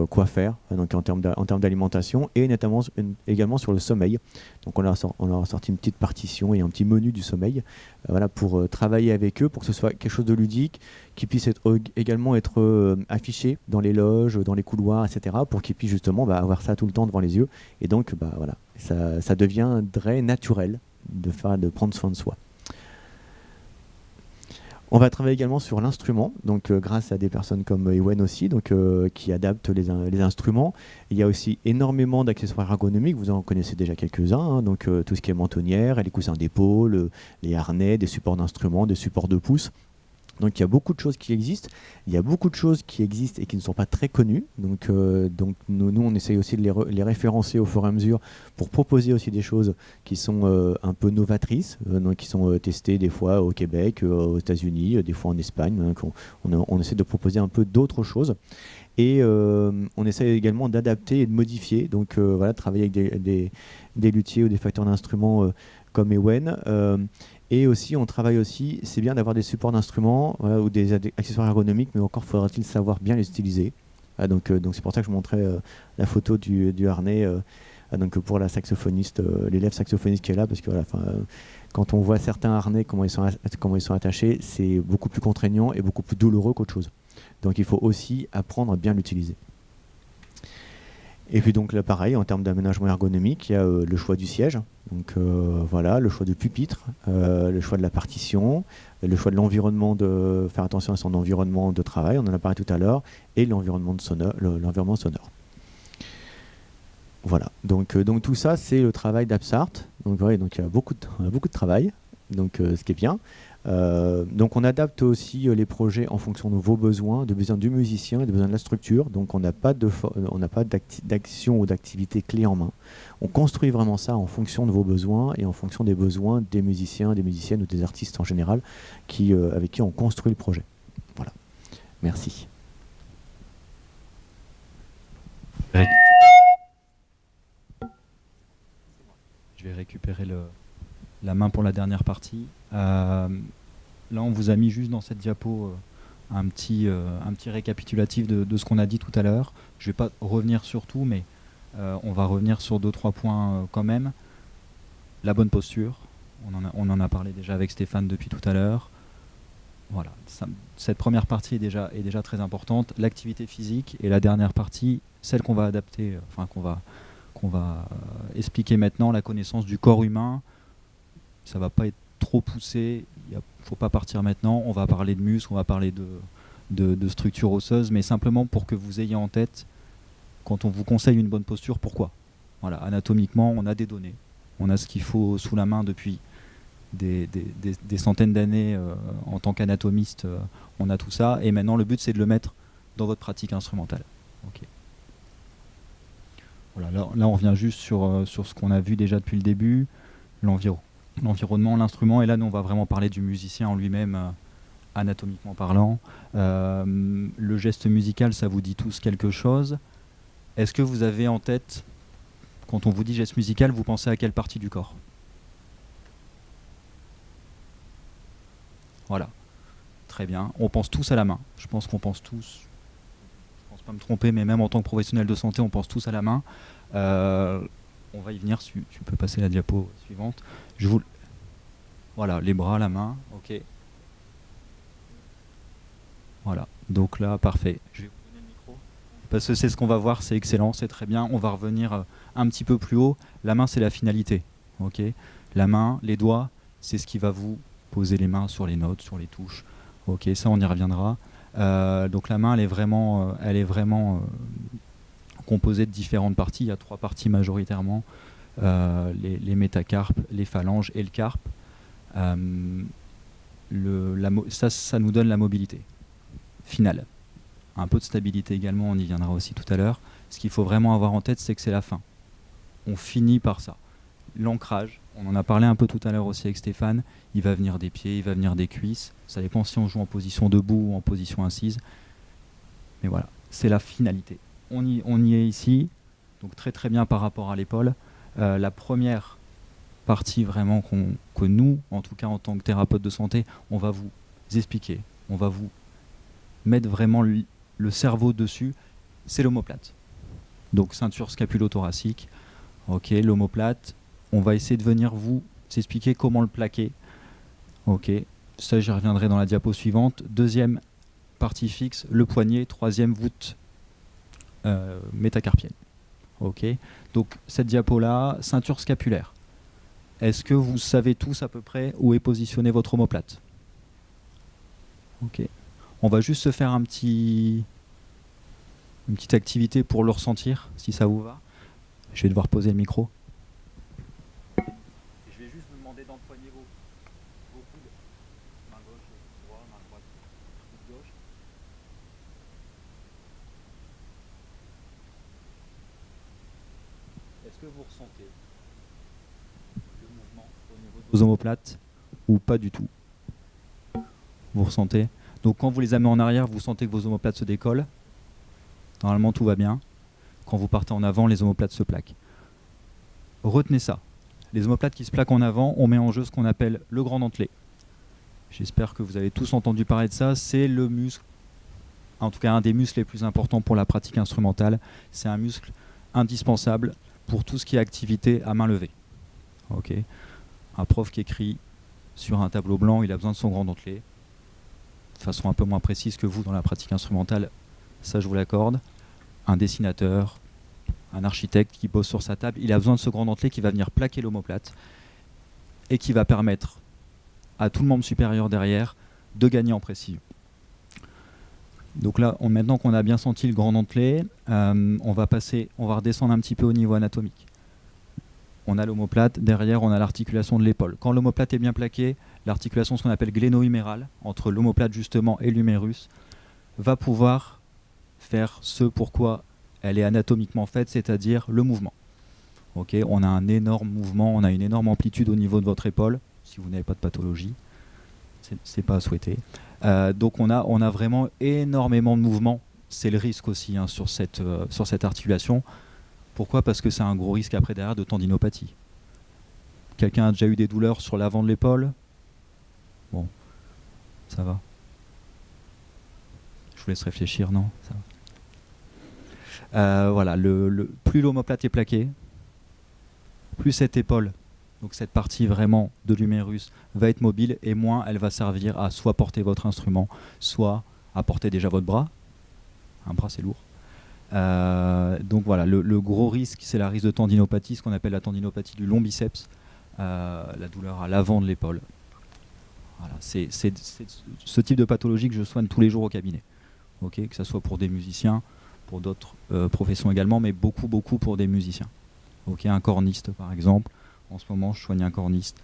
quoi faire donc en termes d'alimentation et notamment également sur le sommeil. Donc on leur a sorti une petite partition et un petit menu du sommeil voilà, pour travailler avec eux, pour que ce soit quelque chose de ludique, qui puisse également être affiché dans les loges, dans les couloirs, etc., pour qu'ils puissent justement avoir ça tout le temps devant les yeux. Et donc voilà, ça deviendrait naturel de prendre soin de soi. On va travailler également sur l'instrument, donc grâce à des personnes comme Ewen aussi, donc qui adaptent les instruments. Il y a aussi énormément d'accessoires ergonomiques, vous en connaissez déjà quelques-uns, hein, donc tout ce qui est mentonnière, les coussins d'épaule, les harnais, des supports d'instruments, des supports de pouce. Donc il y a beaucoup de choses qui existent. Il y a beaucoup de choses qui existent et qui ne sont pas très connues. Donc nous, on essaye aussi de les référencer au fur et à mesure pour proposer aussi des choses qui sont un peu novatrices, donc qui sont testées des fois au Québec, aux États-Unis, des fois en Espagne. Donc on essaie de proposer un peu d'autres choses. Et on essaie également d'adapter et de modifier. Donc voilà, travailler avec des luthiers ou des facteurs d'instruments comme Ewen. Et aussi, on travaille aussi, c'est bien d'avoir des supports d'instruments voilà, ou des accessoires ergonomiques, mais encore faudra-t-il savoir bien les utiliser. Donc c'est pour ça que je montrais la photo du harnais donc pour la saxophoniste, l'élève saxophoniste qui est là, parce que voilà, quand on voit certains harnais, comment ils sont attachés, c'est beaucoup plus contraignant et beaucoup plus douloureux qu'autre chose. Donc il faut aussi apprendre à bien l'utiliser. Et puis donc là pareil, en termes d'aménagement ergonomique, il y a le choix du siège, donc voilà, le choix du pupitre, le choix de la partition, le choix de l'environnement, de faire attention à son environnement de travail, on en a parlé tout à l'heure, et l'environnement sonore. Voilà, donc tout ça c'est le travail d'Apsart, donc il y a beaucoup de travail, donc ce qui est bien. Donc on adapte aussi les projets en fonction de vos besoins, des besoins du musicien et des besoins de la structure. Donc on n'a pas d'action ou d'activité clé en main. On construit vraiment ça en fonction de vos besoins et en fonction des besoins des musiciens, des musiciennes ou des artistes en général avec qui on construit le projet. Voilà. Merci. Je vais récupérer la main pour la dernière partie. Là, on vous a mis juste dans cette diapo un petit récapitulatif de ce qu'on a dit tout à l'heure. Je ne vais pas revenir sur tout, mais on va revenir sur 2-3 points quand même. La bonne posture, on en a parlé déjà avec Stéphane depuis tout à l'heure. Voilà, cette première partie est déjà très importante. L'activité physique et la dernière partie, celle qu'on va adapter, expliquer maintenant, la connaissance du corps humain. Ça va pas être trop poussé, il ne faut pas partir maintenant, on va parler de muscles, on va parler de structures osseuses, mais simplement pour que vous ayez en tête, quand on vous conseille une bonne posture, pourquoi. Voilà, anatomiquement, on a des données, on a ce qu'il faut sous la main depuis des centaines d'années en tant qu'anatomiste, on a tout ça, et maintenant le but c'est de le mettre dans votre pratique instrumentale. Okay. Voilà, là on revient juste sur ce qu'on a vu déjà depuis le début, l'environnement, l'instrument, et là nous on va vraiment parler du musicien en lui-même, anatomiquement parlant. Le geste musical, ça vous dit tous quelque chose. Est-ce que vous avez en tête, quand on vous dit geste musical, vous pensez à quelle partie du corps? Voilà, très bien. On pense tous à la main. Je pense qu'on pense tous, je pense pas me tromper, mais même en tant que professionnel de santé, on pense tous à la main. On va y venir, tu peux passer la diapo suivante. Voilà, les bras, la main, ok. Voilà, donc là, parfait. Je vais vous donner le micro. Parce que c'est ce qu'on va voir, c'est excellent, c'est très bien. On va revenir un petit peu plus haut. La main, c'est la finalité. Ok. La main, les doigts, c'est ce qui va vous poser les mains sur les notes, sur les touches. Ok, ça, on y reviendra. Donc la main, elle est vraiment composée de différentes parties. Il y a 3 parties majoritairement. Les métacarpes, les phalanges et le carpe. Ça nous donne la mobilité finale. Un peu de stabilité également, on y viendra aussi tout à l'heure. Ce qu'il faut vraiment avoir en tête, c'est que c'est la fin. On finit par ça. L'ancrage, on en a parlé un peu tout à l'heure aussi avec Stéphane, il va venir des pieds, il va venir des cuisses. Ça dépend si on joue en position debout ou en position assise. Mais voilà, c'est la finalité. On y est ici, donc très très bien par rapport à l'épaule. La première partie vraiment que nous, en tout cas en tant que thérapeute de santé, on va vous expliquer, on va vous mettre vraiment le cerveau dessus, c'est l'omoplate. Donc ceinture scapulo-thoracique, ok, l'omoplate, on va essayer de venir vous expliquer comment le plaquer. Ok, ça j'y reviendrai dans la diapo suivante. Deuxième partie fixe, le poignet. Troisième, voûte métacarpienne. Ok, donc cette diapo-là, ceinture scapulaire. Est-ce que vous savez tous à peu près où est positionnée votre omoplate? Ok. On va juste se faire une petite activité pour le ressentir, si ça vous va. Je vais devoir poser le micro. Je vais juste vous demander d'empoigner vos coudes. Main gauche, droite, main droite, coude gauche. Est-ce que vous ressentez le mouvement au niveau de vos omoplates ou pas du tout? Vous ressentez? Donc quand vous les amenez en arrière, vous sentez que vos omoplates se décollent. Normalement, tout va bien. Quand vous partez en avant, les omoplates se plaquent. Retenez ça. Les omoplates qui se plaquent en avant, on met en jeu ce qu'on appelle le grand dentelé. J'espère que vous avez tous entendu parler de ça. C'est le muscle, en tout cas un des muscles les plus importants pour la pratique instrumentale. C'est un muscle indispensable pour tout ce qui est activité à main levée. Ok. Un prof qui écrit sur un tableau blanc, il a besoin de son grand dentelé. De façon un peu moins précise que vous dans la pratique instrumentale, ça je vous l'accorde. Un dessinateur, un architecte qui bosse sur sa table, il a besoin de ce grand dentelé qui va venir plaquer l'omoplate et qui va permettre à tout le membre supérieur derrière de gagner en précision. Donc là, maintenant qu'on a bien senti le grand dentelé, on va redescendre un petit peu au niveau anatomique. On a l'omoplate, derrière on a l'articulation de l'épaule. Quand l'omoplate est bien plaquée, l'articulation, ce qu'on appelle gléno-humérale, entre l'omoplate justement et l'humérus, va pouvoir faire ce pourquoi elle est anatomiquement faite, c'est-à-dire le mouvement. Okay, on a un énorme mouvement, on a une énorme amplitude au niveau de votre épaule, si vous n'avez pas de pathologie, c'est pas à souhaiter. Donc on a vraiment énormément de mouvement, c'est le risque aussi hein, sur cette articulation. Pourquoi? Parce que c'est un gros risque après derrière de tendinopathie. Quelqu'un a déjà eu des douleurs sur l'avant de l'épaule? Bon, ça va. Je vous laisse réfléchir, non? Ça va. Voilà, plus l'omoplate est plaquée, plus cette épaule, donc cette partie vraiment de l'humérus, va être mobile et moins elle va servir à soit porter votre instrument, soit à porter déjà votre bras. Un bras c'est lourd. Donc voilà, le gros risque, c'est la risque de tendinopathie, ce qu'on appelle la tendinopathie du long biceps, la douleur à l'avant de l'épaule. Voilà, c'est ce type de pathologie que je soigne tous les jours au cabinet. Okay, que ce soit pour des musiciens, pour d'autres professions également, mais beaucoup pour des musiciens. Okay, un corniste par exemple, en ce moment je soigne un corniste.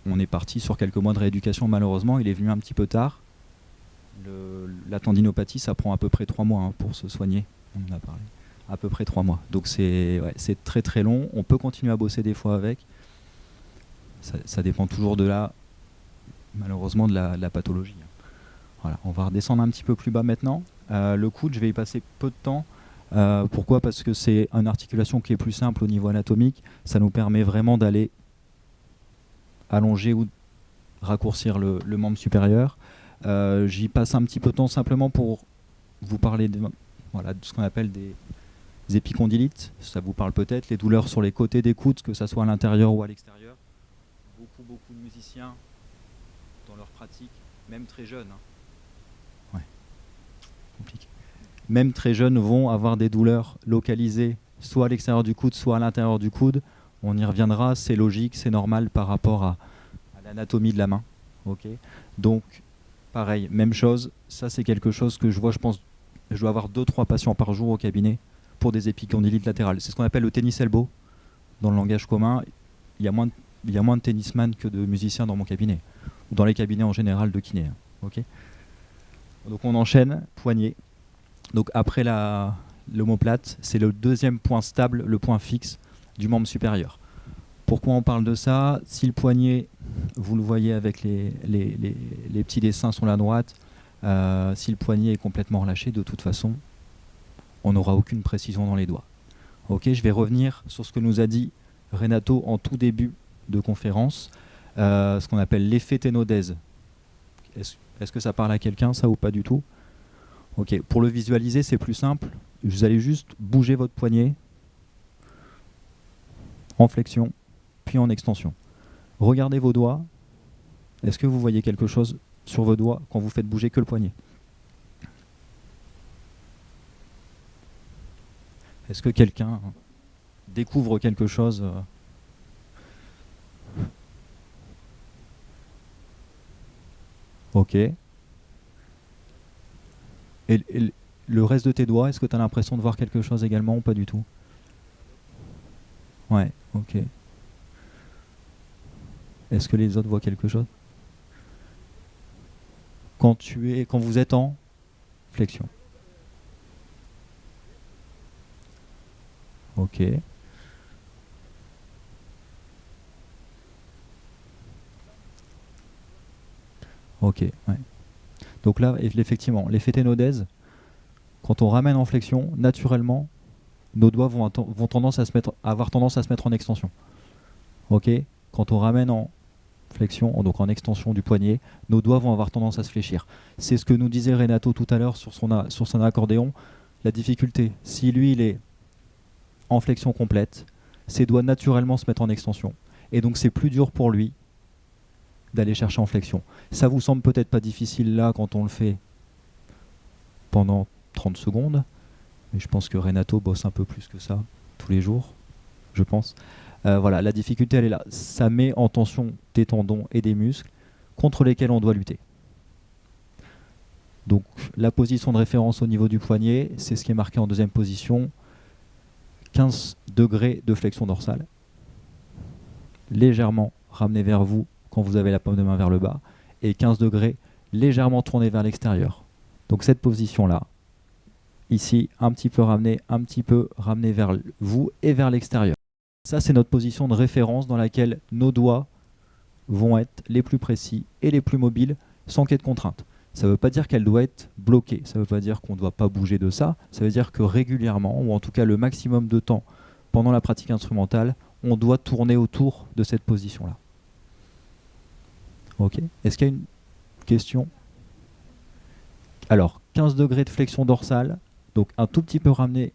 On est parti sur quelques mois de rééducation, malheureusement, il est venu un petit peu tard. La tendinopathie, ça prend à peu près 3 mois pour se soigner, on en a parlé. À peu près 3 mois. Donc c'est très très long, on peut continuer à bosser des fois avec. Ça dépend toujours malheureusement de la pathologie. Voilà, on va redescendre un petit peu plus bas maintenant. Le coude, je vais y passer peu de temps. Pourquoi ? Parce que c'est une articulation qui est plus simple au niveau anatomique. Ça nous permet vraiment d'aller allonger ou raccourcir le membre supérieur. J'y passe un petit peu de temps simplement pour vous parler de ce qu'on appelle des épicondylites. Ça vous parle peut-être, les douleurs sur les côtés des coudes, que ce soit à l'intérieur ou à l'extérieur. Beaucoup de musiciens, dans leur pratique, même très jeunes, compliqué. Même très jeunes vont avoir des douleurs localisées, soit à l'extérieur du coude, soit à l'intérieur du coude. On y reviendra, c'est logique, c'est normal par rapport à l'anatomie de la main. Okay. Donc, pareil, même chose, ça c'est quelque chose que je vois, je pense, je dois avoir 2-3 patients par jour au cabinet pour des épicondylites latérales. C'est ce qu'on appelle le tennis elbow dans le langage commun. Il y a moins de tennisman que de musiciens dans mon cabinet, ou dans les cabinets en général de kiné. Okay. Donc on enchaîne, poignet. Donc après l'omoplate, c'est le deuxième point stable, le point fixe du membre supérieur. Pourquoi on parle de ça ? Si le poignet, vous le voyez avec les petits dessins sur la droite, si le poignet est complètement relâché, de toute façon, on n'aura aucune précision dans les doigts. Ok, je vais revenir sur ce que nous a dit Renato en tout début de conférence, ce qu'on appelle l'effet ténodèse. Est-ce que ça parle à quelqu'un, ça, ou pas du tout ? Ok, pour le visualiser, c'est plus simple. Vous allez juste bouger votre poignet en flexion, puis en extension. Regardez vos doigts. Est-ce que vous voyez quelque chose sur vos doigts quand vous faites bouger que le poignet ? Est-ce que quelqu'un découvre quelque chose ? Ok. Et le reste de tes doigts, est-ce que tu as l'impression de voir quelque chose également ou pas du tout ? Ouais, ok. Est-ce que les autres voient quelque chose ? Quand vous êtes en flexion. Ok. Ok, ouais. Donc là, effectivement, l'effet ténodèse, quand on ramène en flexion, naturellement, nos doigts vont avoir tendance à se mettre en extension. Ok ? Quand on ramène en flexion, donc en extension du poignet, nos doigts vont avoir tendance à se fléchir. C'est ce que nous disait Renato tout à l'heure sur son accordéon. La difficulté, si lui, il est en flexion complète, ses doigts naturellement se mettent en extension. Et donc c'est plus dur pour lui d'aller chercher en flexion. Ça vous semble peut-être pas difficile là quand on le fait pendant 30 secondes, mais je pense que Renato bosse un peu plus que ça tous les jours, je pense. Voilà, la difficulté elle est là. Ça met en tension des tendons et des muscles contre lesquels on doit lutter. Donc la position de référence au niveau du poignet, c'est ce qui est marqué en deuxième position. 15 degrés de flexion dorsale. Légèrement ramené vers vous quand vous avez la paume de main vers le bas. Et 15 degrés légèrement tourné vers l'extérieur. Donc cette position-là, ici, un petit peu ramené vers vous et vers l'extérieur. Ça, c'est notre position de référence dans laquelle nos doigts vont être les plus précis et les plus mobiles sans qu'il y ait de contrainte. Ça ne veut pas dire qu'elle doit être bloquée, ça ne veut pas dire qu'on ne doit pas bouger de ça, ça veut dire que régulièrement, ou en tout cas le maximum de temps pendant la pratique instrumentale, on doit tourner autour de cette position-là. Ok. Est-ce qu'il y a une question ? Alors, 15 degrés de flexion dorsale, donc un tout petit peu ramener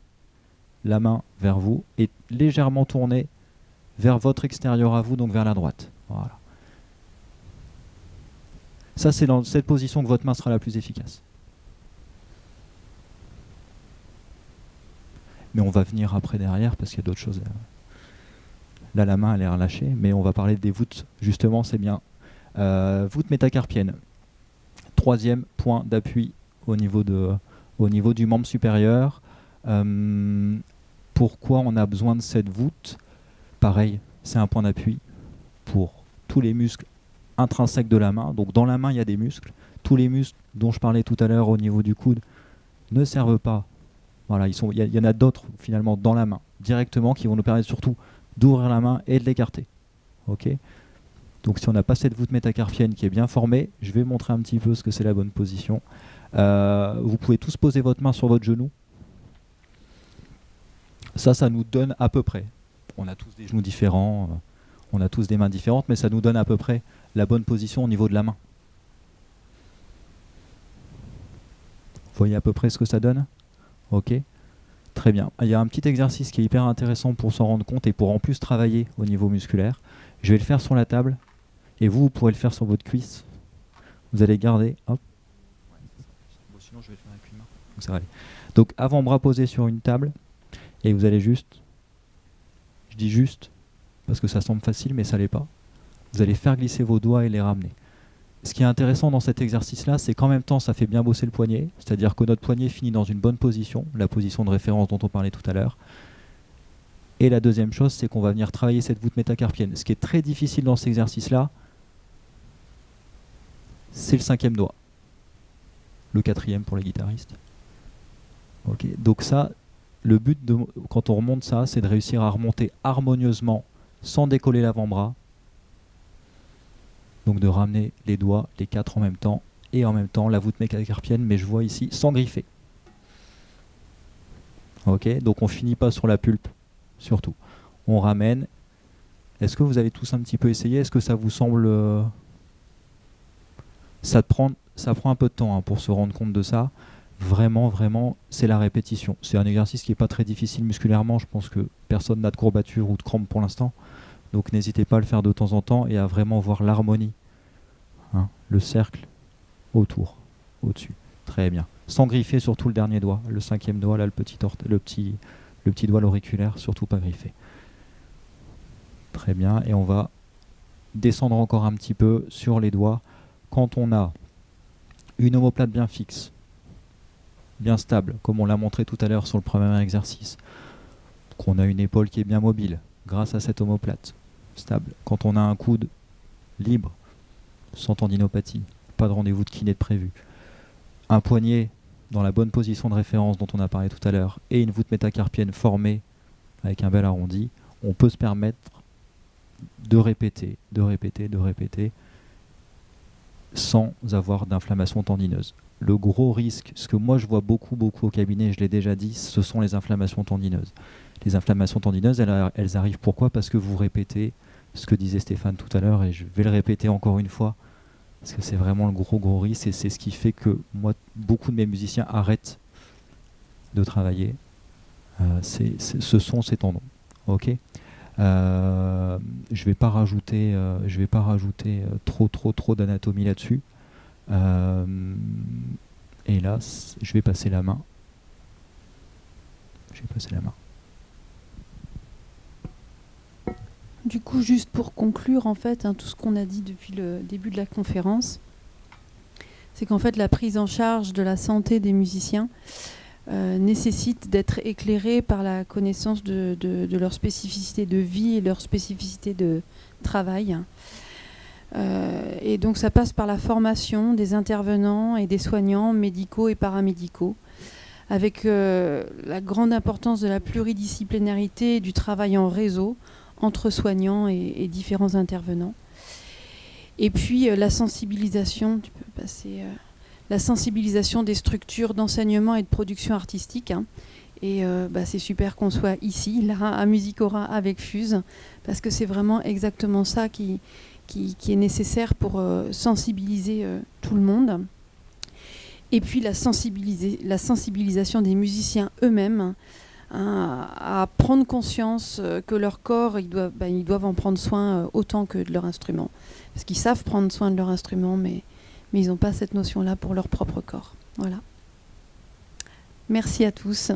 la main vers vous et légèrement tourner vers votre extérieur à vous, donc vers la droite. Voilà. Ça, c'est dans cette position que votre main sera la plus efficace. mais on va venir après derrière parce qu'il y a d'autres choses. Là, la main, elle est relâchée, mais on va parler des voûtes. Justement, c'est bien. Voûte métacarpienne. 3e point d'appui au niveau du membre supérieur. Pourquoi on a besoin de cette voûte? Pareil, c'est un point d'appui pour tous les muscles intrinsèques de la main. Donc dans la main, il y a des muscles. Tous les muscles dont je parlais tout à l'heure au niveau du coude ne servent pas. Voilà, il y en a d'autres finalement dans la main, directement, qui vont nous permettre surtout d'ouvrir la main et de l'écarter. Ok. Donc si on n'a pas cette voûte métacarpienne qui est bien formée, je vais montrer un petit peu ce que c'est la bonne position. Vous pouvez tous poser votre main sur votre genou. Ça nous donne à peu près. On a tous des genoux différents, on a tous des mains différentes, mais ça nous donne à peu près la bonne position au niveau de la main. Vous voyez à peu près ce que ça donne? Ok. Très bien. Il y a un petit exercice qui est hyper intéressant pour s'en rendre compte et pour en plus travailler au niveau musculaire. Je vais le faire sur la table et vous pourrez le faire sur votre cuisse. Vous allez garder. Hop. Bon, sinon, je vais le faire avec une main. Donc, ça va aller. Donc, avant-bras posé sur une table et vous allez juste. Je dis juste parce que ça semble facile, mais ça l'est pas. Vous allez faire glisser vos doigts et les ramener. Ce qui est intéressant dans cet exercice-là, c'est qu'en même temps, ça fait bien bosser le poignet, c'est-à-dire que notre poignet finit dans une bonne position, la position de référence dont on parlait tout à l'heure. Et la deuxième chose, c'est qu'on va venir travailler cette voûte métacarpienne. Ce qui est très difficile dans cet exercice-là, c'est le 5e doigt. Le 4e pour les guitaristes. Okay. Donc ça, le but, quand on remonte ça, c'est de réussir à remonter harmonieusement, sans décoller l'avant-bras. Donc de ramener les doigts, les 4 en même temps, et en même temps la voûte métacarpienne, mais je vois ici sans griffer. Ok, donc on finit pas sur la pulpe, surtout. On ramène. Est-ce que vous avez tous un petit peu essayé? Est-ce que ça vous semble... Ça prend un peu de temps pour se rendre compte de ça. Vraiment, vraiment, c'est la répétition. C'est un exercice qui n'est pas très difficile musculairement. Je pense que personne n'a de courbature ou de crampe pour l'instant. Donc n'hésitez pas à le faire de temps en temps et à vraiment voir l'harmonie. Hein, le cercle autour, au-dessus. Très bien. Sans griffer surtout le dernier doigt. Le 5e doigt, là, le petit doigt l'auriculaire, surtout pas griffé. Très bien. Et on va descendre encore un petit peu sur les doigts. Quand on a une omoplate bien fixe, bien stable, comme on l'a montré tout à l'heure sur le premier exercice, qu'on a une épaule qui est bien mobile, grâce à cette omoplate stable. Quand on a un coude libre, sans tendinopathie, pas de rendez-vous de kiné de prévu, un poignet dans la bonne position de référence dont on a parlé tout à l'heure, et une voûte métacarpienne formée avec un bel arrondi, on peut se permettre de répéter, sans avoir d'inflammation tendineuse. Le gros risque, ce que moi je vois beaucoup au cabinet, je l'ai déjà dit, ce sont les inflammations tendineuses. Les inflammations tendineuses, elles arrivent pourquoi? Parce que vous répétez ce que disait Stéphane tout à l'heure, et je vais le répéter encore une fois, parce que c'est vraiment le gros risque, et c'est ce qui fait que moi, beaucoup de mes musiciens arrêtent de travailler. Ce sont ces tendons. Ok. Je vais pas rajouter trop d'anatomie là-dessus. Et là, je vais passer la main. Du coup, juste pour conclure, en fait, tout ce qu'on a dit depuis le début de la conférence, c'est qu'en fait, la prise en charge de la santé des musiciens nécessite d'être éclairée par la connaissance de leur spécificité de vie et leur spécificité de travail. Et donc, ça passe par la formation des intervenants et des soignants médicaux et paramédicaux, avec la grande importance de la pluridisciplinarité et du travail en réseau entre soignants et différents intervenants. Et puis la sensibilisation, tu peux passer, la sensibilisation des structures d'enseignement et de production artistique. Et c'est super qu'on soit ici, là, à Musicora avec Fuse, parce que c'est vraiment exactement ça qui est nécessaire pour sensibiliser tout le monde. Et puis la sensibilisation des musiciens eux-mêmes, à prendre conscience que leur corps, ils doivent en prendre soin autant que de leur instrument. Parce qu'ils savent prendre soin de leur instrument, mais ils n'ont pas cette notion-là pour leur propre corps. Voilà. Merci à tous.